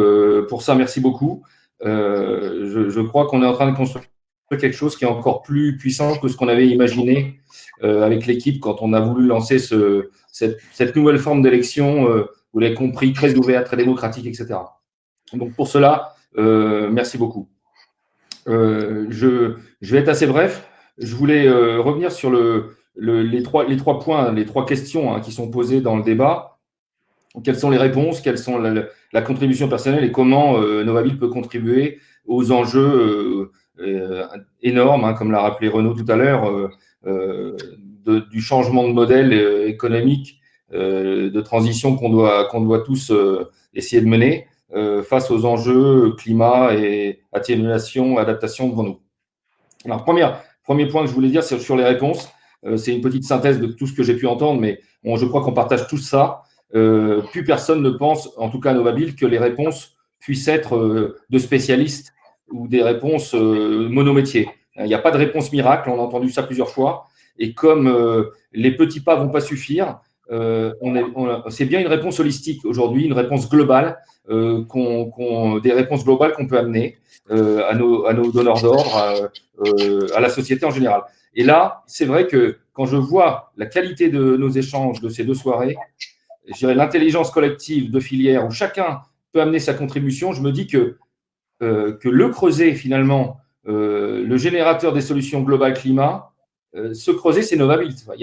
pour ça, merci beaucoup. Je crois qu'on est en train de construire quelque chose qui est encore plus puissant que ce qu'on avait imaginé avec l'équipe quand on a voulu lancer cette nouvelle forme d'élection, vous l'avez compris, très ouverte, très démocratique, etc. Donc, pour cela, merci beaucoup. Je vais être assez bref. Je voulais revenir sur les trois points, les 3 questions qui sont posées dans le débat. Quelles sont les réponses, quelles sont la contribution personnelle et comment Novaville peut contribuer aux enjeux énormes, comme l'a rappelé Renaud tout à l'heure, du changement de modèle économique, de transition qu'on doit tous essayer de mener face aux enjeux climat et atténuation, adaptation devant nous. Alors, premier point que je voulais dire, c'est sur les réponses. C'est une petite synthèse de tout ce que j'ai pu entendre, mais je crois qu'on partage tous ça. Plus personne ne pense, en tout cas à Novaville, que les réponses puissent être de spécialistes ou des réponses monométiers. Il n'y a pas de réponse miracle, on a entendu ça plusieurs fois. Et comme les petits pas ne vont pas suffire, c'est bien une réponse holistique aujourd'hui, une réponse globale, des réponses globales qu'on peut amener à nos donneurs d'ordre, à la société en général. Et là, c'est vrai que quand je vois la qualité de nos échanges de ces 2 soirées, je dirais l'intelligence collective de filière où chacun peut amener sa contribution, je me dis que le creuset, finalement, le générateur des solutions globales climat, ce creuset, c'est Novaville. Il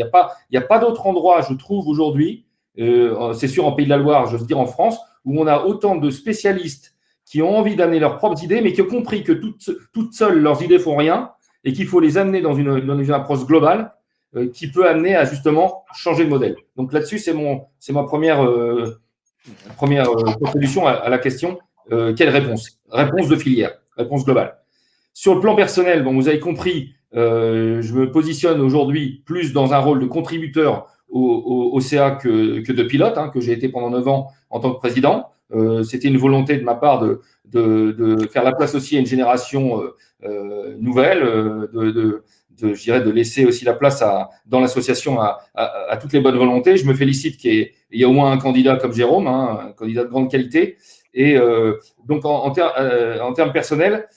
n'y a pas d'autre endroit, je trouve, aujourd'hui, c'est sûr en Pays de la Loire, j'ose dire en France, où on a autant de spécialistes qui ont envie d'amener leurs propres idées, mais qui ont compris que toutes seules, leurs idées ne font rien et qu'il faut les amener dans une approche globale qui peut amener à justement changer de modèle. Donc là-dessus, c'est ma première contribution à la question. Quelle réponse? Réponse de filière, réponse globale. Sur le plan personnel, vous avez compris, je me positionne aujourd'hui plus dans un rôle de contributeur au CA que de pilote, que j'ai été pendant 9 ans en tant que président. C'était une volonté de ma part de faire la place aussi à une génération nouvelle, je dirais de laisser aussi la place dans l'association à toutes les bonnes volontés. Je me félicite qu'il y ait au moins un candidat comme Jérôme, un candidat de grande qualité. Et donc, en termes personnels,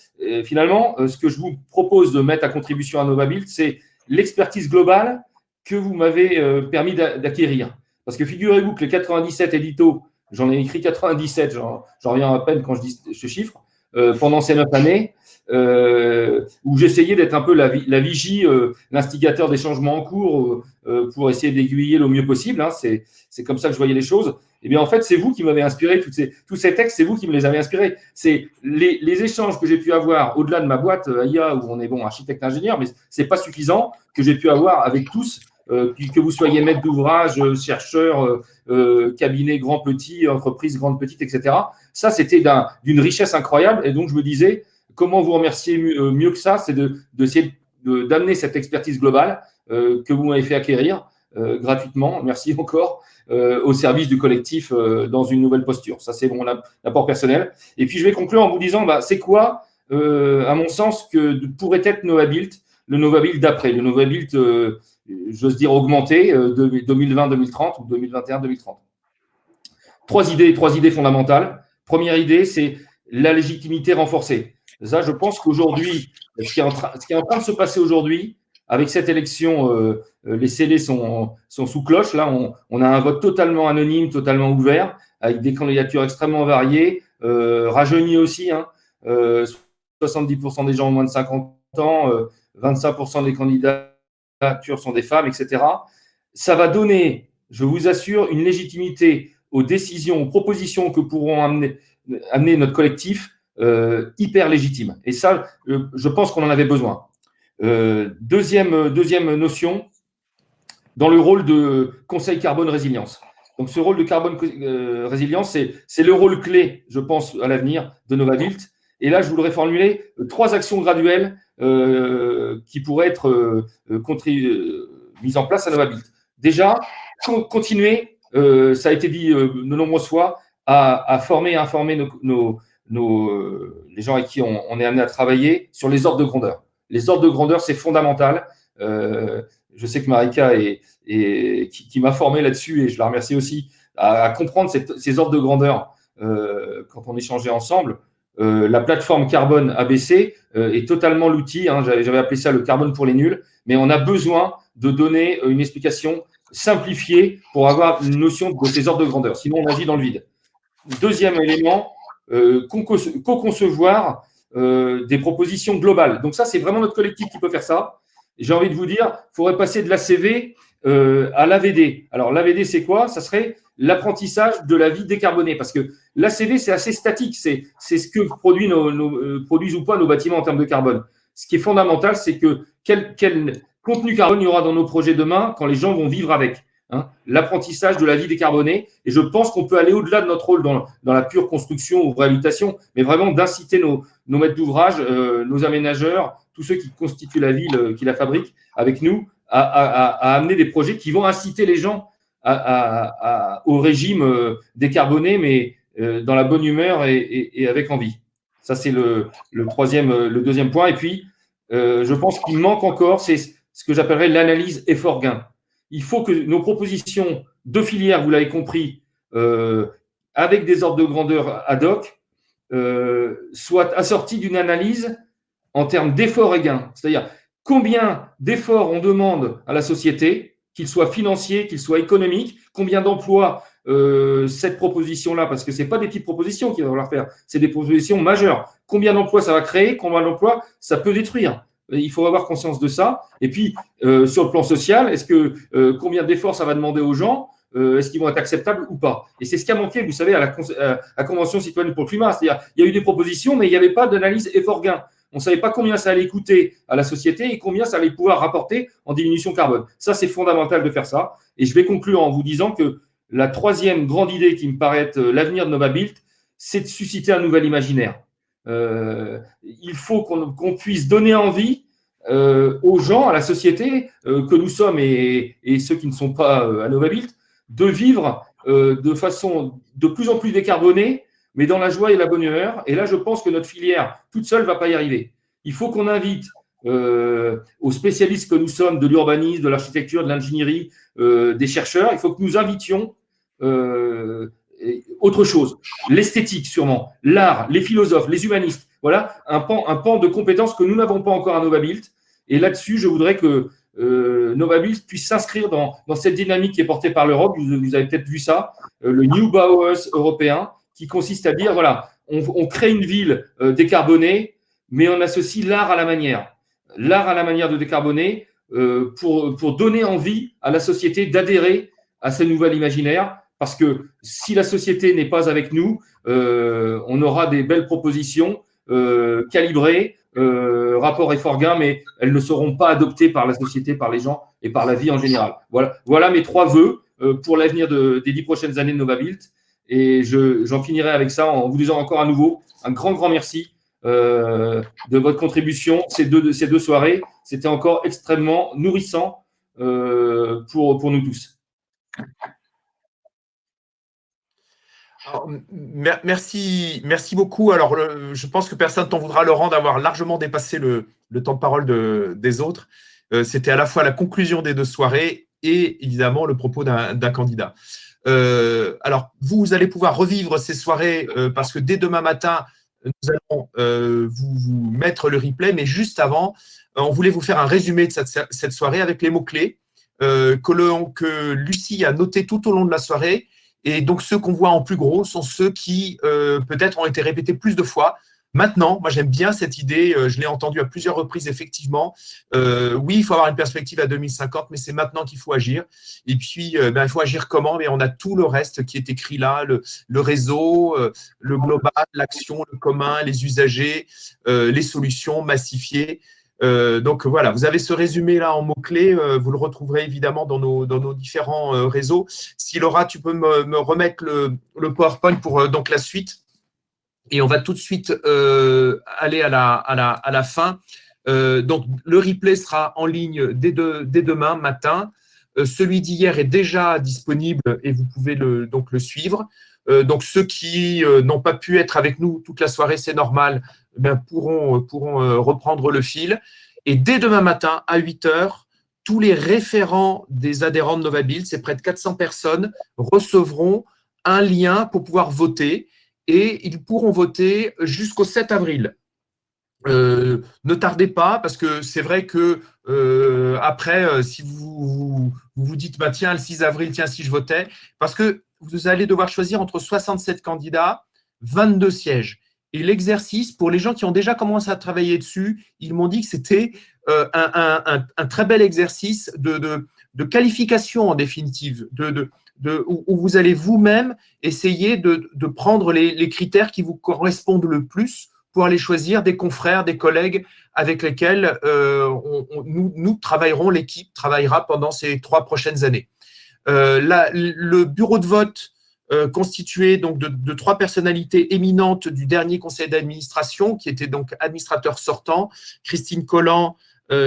finalement, ce que je vous propose de mettre à contribution à Novaville, c'est l'expertise globale que vous m'avez permis d'acquérir. Parce que figurez-vous que les 97 éditos, j'en ai écrit 97, j'en reviens à peine quand je dis ce chiffre, pendant ces 9 années, où j'essayais d'être un peu la vigie, l'instigateur des changements en cours pour essayer d'aiguiller le mieux possible. C'est comme ça que je voyais les choses. Et bien, en fait, c'est vous qui m'avez inspiré tous ces textes, c'est vous qui me les avez inspirés. C'est les échanges que j'ai pu avoir au-delà de ma boîte AIA, où on est architecte ingénieur, mais ce n'est pas suffisant, que j'ai pu avoir avec tous, que vous soyez maître d'ouvrage, chercheur, cabinet grand, petit, entreprise grande, petite, etc. Ça, c'était d'une richesse incroyable. Et donc, je me disais, comment vous remercier mieux que ça, c'est d'essayer d'amener cette expertise globale que vous m'avez fait acquérir gratuitement, merci encore, au service du collectif dans une nouvelle posture. Ça, c'est mon apport personnel. Et puis, je vais conclure en vous disant, c'est quoi, à mon sens, que pourrait être Novaville, le Novaville d'après, le Novaville, j'ose dire, augmenté, 2020-2030 ou 2021-2030. Trois idées fondamentales. Première idée, c'est la légitimité renforcée. Ça, je pense qu'aujourd'hui, ce qui est en train de se passer aujourd'hui, avec cette élection, les scellés sont sous cloche. Là, on a un vote totalement anonyme, totalement ouvert, avec des candidatures extrêmement variées, rajeunies aussi. 70% des gens ont moins de 50 ans, 25% des candidatures sont des femmes, etc. Ça va donner, je vous assure, une légitimité aux décisions, aux propositions que pourront amener notre collectif hyper légitime. Et ça, je pense qu'on en avait besoin. Deuxième notion, dans le rôle de Conseil Carbone Résilience. Donc, ce rôle de Carbone Résilience, c'est le rôle clé, je pense, à l'avenir de Novabuild. Et là, je voudrais formuler 3 actions graduelles qui pourraient être mises en place à Novabuild. Déjà, continuer, ça a été dit de nombreuses fois, à former et informer les gens avec qui on est amené à travailler sur les ordres de grandeur. Les ordres de grandeur, c'est fondamental. Je sais que Marika qui m'a formé là-dessus, et je la remercie aussi, à comprendre ces ordres de grandeur quand on échangeait ensemble. La plateforme carbone ABC est totalement l'outil, hein, j'avais appelé ça le carbone pour les nuls, mais on a besoin de donner une explication simplifiée pour avoir une notion de ces ordres de grandeur. Sinon, on agit dans le vide. Deuxième élément, co-concevoir des propositions globales. Donc ça, c'est vraiment notre collectif qui peut faire ça. J'ai envie de vous dire, il faudrait passer de l'ACV à l'AVD. Alors, l'AVD, c'est quoi? Ça serait l'apprentissage de la vie décarbonée. Parce que l'ACV, c'est assez statique. C'est ce que produisent ou pas nos bâtiments en termes de carbone. Ce qui est fondamental, c'est que quel contenu carbone il y aura dans nos projets demain quand les gens vont vivre avec. Hein, l'apprentissage de la vie décarbonée. Et je pense qu'on peut aller au-delà de notre rôle dans la pure construction ou réhabilitation, mais vraiment d'inciter nos maîtres d'ouvrage, nos aménageurs, tous ceux qui constituent la ville, qui la fabriquent avec nous, à amener des projets qui vont inciter les gens au régime décarboné, mais dans la bonne humeur et avec envie. Ça, c'est le deuxième point. Et puis, je pense qu'il manque encore, c'est ce que j'appellerais l'analyse effort-gain. Il faut que nos propositions de filière, vous l'avez compris, avec des ordres de grandeur ad hoc, soient assorties d'une analyse en termes d'efforts et gains. C'est-à-dire combien d'efforts on demande à la société, qu'ils soient financiers, qu'ils soient économiques, combien d'emplois cette proposition-là, parce que ce n'est pas des petites propositions qu'il va falloir faire, c'est des propositions majeures. Combien d'emplois ça va créer, combien d'emplois ça peut détruire. Il faut avoir conscience de ça. Et puis, sur le plan social, combien d'efforts ça va demander aux gens? Est-ce qu'ils vont être acceptables ou pas? Et c'est ce qui a manqué, vous savez, à la Convention citoyenne pour le climat. C'est-à-dire, il y a eu des propositions, mais il n'y avait pas d'analyse effort-gain. On ne savait pas combien ça allait coûter à la société et combien ça allait pouvoir rapporter en diminution carbone. Ça, c'est fondamental de faire ça. Et je vais conclure en vous disant que la troisième grande idée qui me paraît être l'avenir de Novabuild, c'est de susciter un nouvel imaginaire. Il faut qu'on puisse donner envie aux gens, à la société que nous sommes et ceux qui ne sont pas à Novabuild, de vivre de façon de plus en plus décarbonée, mais dans la joie et la bonne humeur. Et là, je pense que notre filière toute seule ne va pas y arriver. Il faut qu'on invite aux spécialistes que nous sommes de l'urbanisme, de l'architecture, de l'ingénierie, des chercheurs, il faut que nous invitions autre chose, l'esthétique sûrement, l'art, les philosophes, les humanistes. Voilà un pan de compétences que nous n'avons pas encore à Novabuild. Et là-dessus, je voudrais que Novabuild puisse s'inscrire dans cette dynamique qui est portée par l'Europe. Vous avez peut-être vu ça, le New Bauhaus européen, qui consiste à dire, voilà, on crée une ville décarbonée, mais on associe l'art à la manière. L'art à la manière de décarboner pour donner envie à la société d'adhérer à ce nouvel imaginaire. Parce que si la société n'est pas avec nous, on aura des belles propositions calibrées, rapport effort-gain, mais elles ne seront pas adoptées par la société, par les gens et par la vie en général. Voilà mes 3 vœux pour l'avenir des 10 prochaines années de Novabuild. Et j'en finirai avec ça en vous disant encore à nouveau un grand merci de votre contribution ces deux soirées. C'était encore extrêmement nourrissant pour nous tous. Alors, merci beaucoup. Alors, je pense que personne ne t'en voudra, Laurent, d'avoir largement dépassé le temps de parole des autres. C'était à la fois la conclusion des 2 soirées et évidemment le propos d'un candidat. Alors, vous allez pouvoir revivre ces soirées parce que dès demain matin, nous allons vous mettre le replay. Mais juste avant, on voulait vous faire un résumé de cette soirée avec les mots-clés que Lucie a notés tout au long de la soirée. Et donc, ceux qu'on voit en plus gros sont ceux qui, peut-être, ont été répétés plus de fois Maintenant, moi j'aime bien cette idée, je l'ai entendu à plusieurs reprises effectivement. Oui, il faut avoir une perspective à 2050, mais c'est maintenant qu'il faut agir. Et puis, il faut agir comment? Mais on a tout le reste qui est écrit là, le réseau, le global, l'action, le commun, les usagers, les solutions massifiées. Donc voilà, vous avez ce résumé-là en mots-clés, vous le retrouverez évidemment dans nos différents réseaux. Si Laura, tu peux me remettre le PowerPoint pour donc la suite. Et on va tout de suite aller à la fin. Donc, le replay sera en ligne dès demain matin. Celui d'hier est déjà disponible et vous pouvez donc le suivre. Donc, ceux qui n'ont pas pu être avec nous toute la soirée, c'est normal, pourront reprendre le fil. Et dès demain matin, à 8 h, tous les référents des adhérents de Novabuild, c'est près de 400 personnes, recevront un lien pour pouvoir voter. Et ils pourront voter jusqu'au 7 avril. Ne tardez pas, parce que c'est vrai que après, si vous dites, bah, tiens, le 6 avril, tiens, si je votais, parce que vous allez devoir choisir entre 67 candidats, 22 sièges. Et l'exercice, pour les gens qui ont déjà commencé à travailler dessus, ils m'ont dit que c'était un très bel exercice de qualification en définitive, où vous allez vous-même essayer de prendre les critères qui vous correspondent le plus pour aller choisir des confrères, des collègues avec lesquels nous travaillerons, l'équipe travaillera pendant ces 3 prochaines années. Le bureau de vote constitué donc de 3 personnalités éminentes du dernier conseil d'administration, qui étaient donc administrateurs sortants, Christine Collant,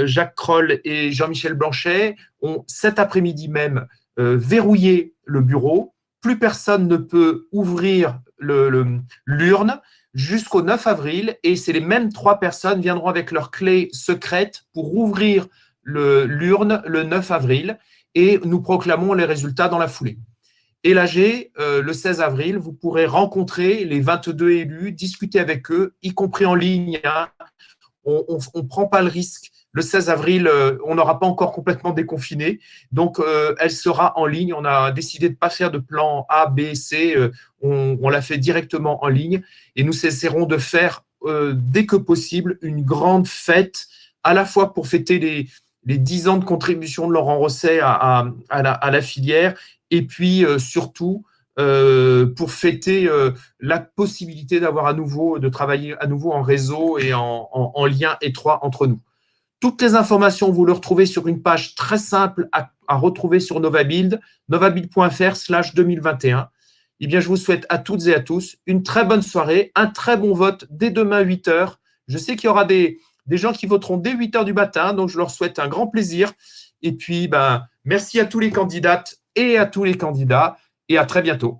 Jacques Kroll et Jean-Michel Blanchet, ont cet après-midi même verrouillé le bureau. Plus personne ne peut ouvrir l'urne jusqu'au 9 avril, et c'est les mêmes 3 personnes viendront avec leur clé secrète pour ouvrir l'urne le 9 avril, et nous proclamons les résultats dans la foulée. Et l'AG, le 16 avril, vous pourrez rencontrer les 22 élus, discuter avec eux, y compris en ligne. Hein. On ne prend pas le risque. Le 16 avril, on n'aura pas encore complètement déconfiné, donc elle sera en ligne. On a décidé de ne pas faire de plan A, B, C, on l'a fait directement en ligne, et nous essaierons de faire, dès que possible, une grande fête, à la fois pour fêter les 10 ans de contribution de Laurent Rosset à la filière, et puis surtout pour fêter la possibilité de travailler à nouveau en réseau et en lien étroit entre nous. Toutes les informations, vous les retrouvez sur une page très simple à retrouver sur Novabuild, novabuild.fr/2021. Eh bien, je vous souhaite à toutes et à tous une très bonne soirée, un très bon vote dès demain 8 h. Je sais qu'il y aura des gens qui voteront dès 8 h du matin, donc je leur souhaite un grand plaisir. Et puis, merci à tous les candidates et à tous les candidats, et à très bientôt.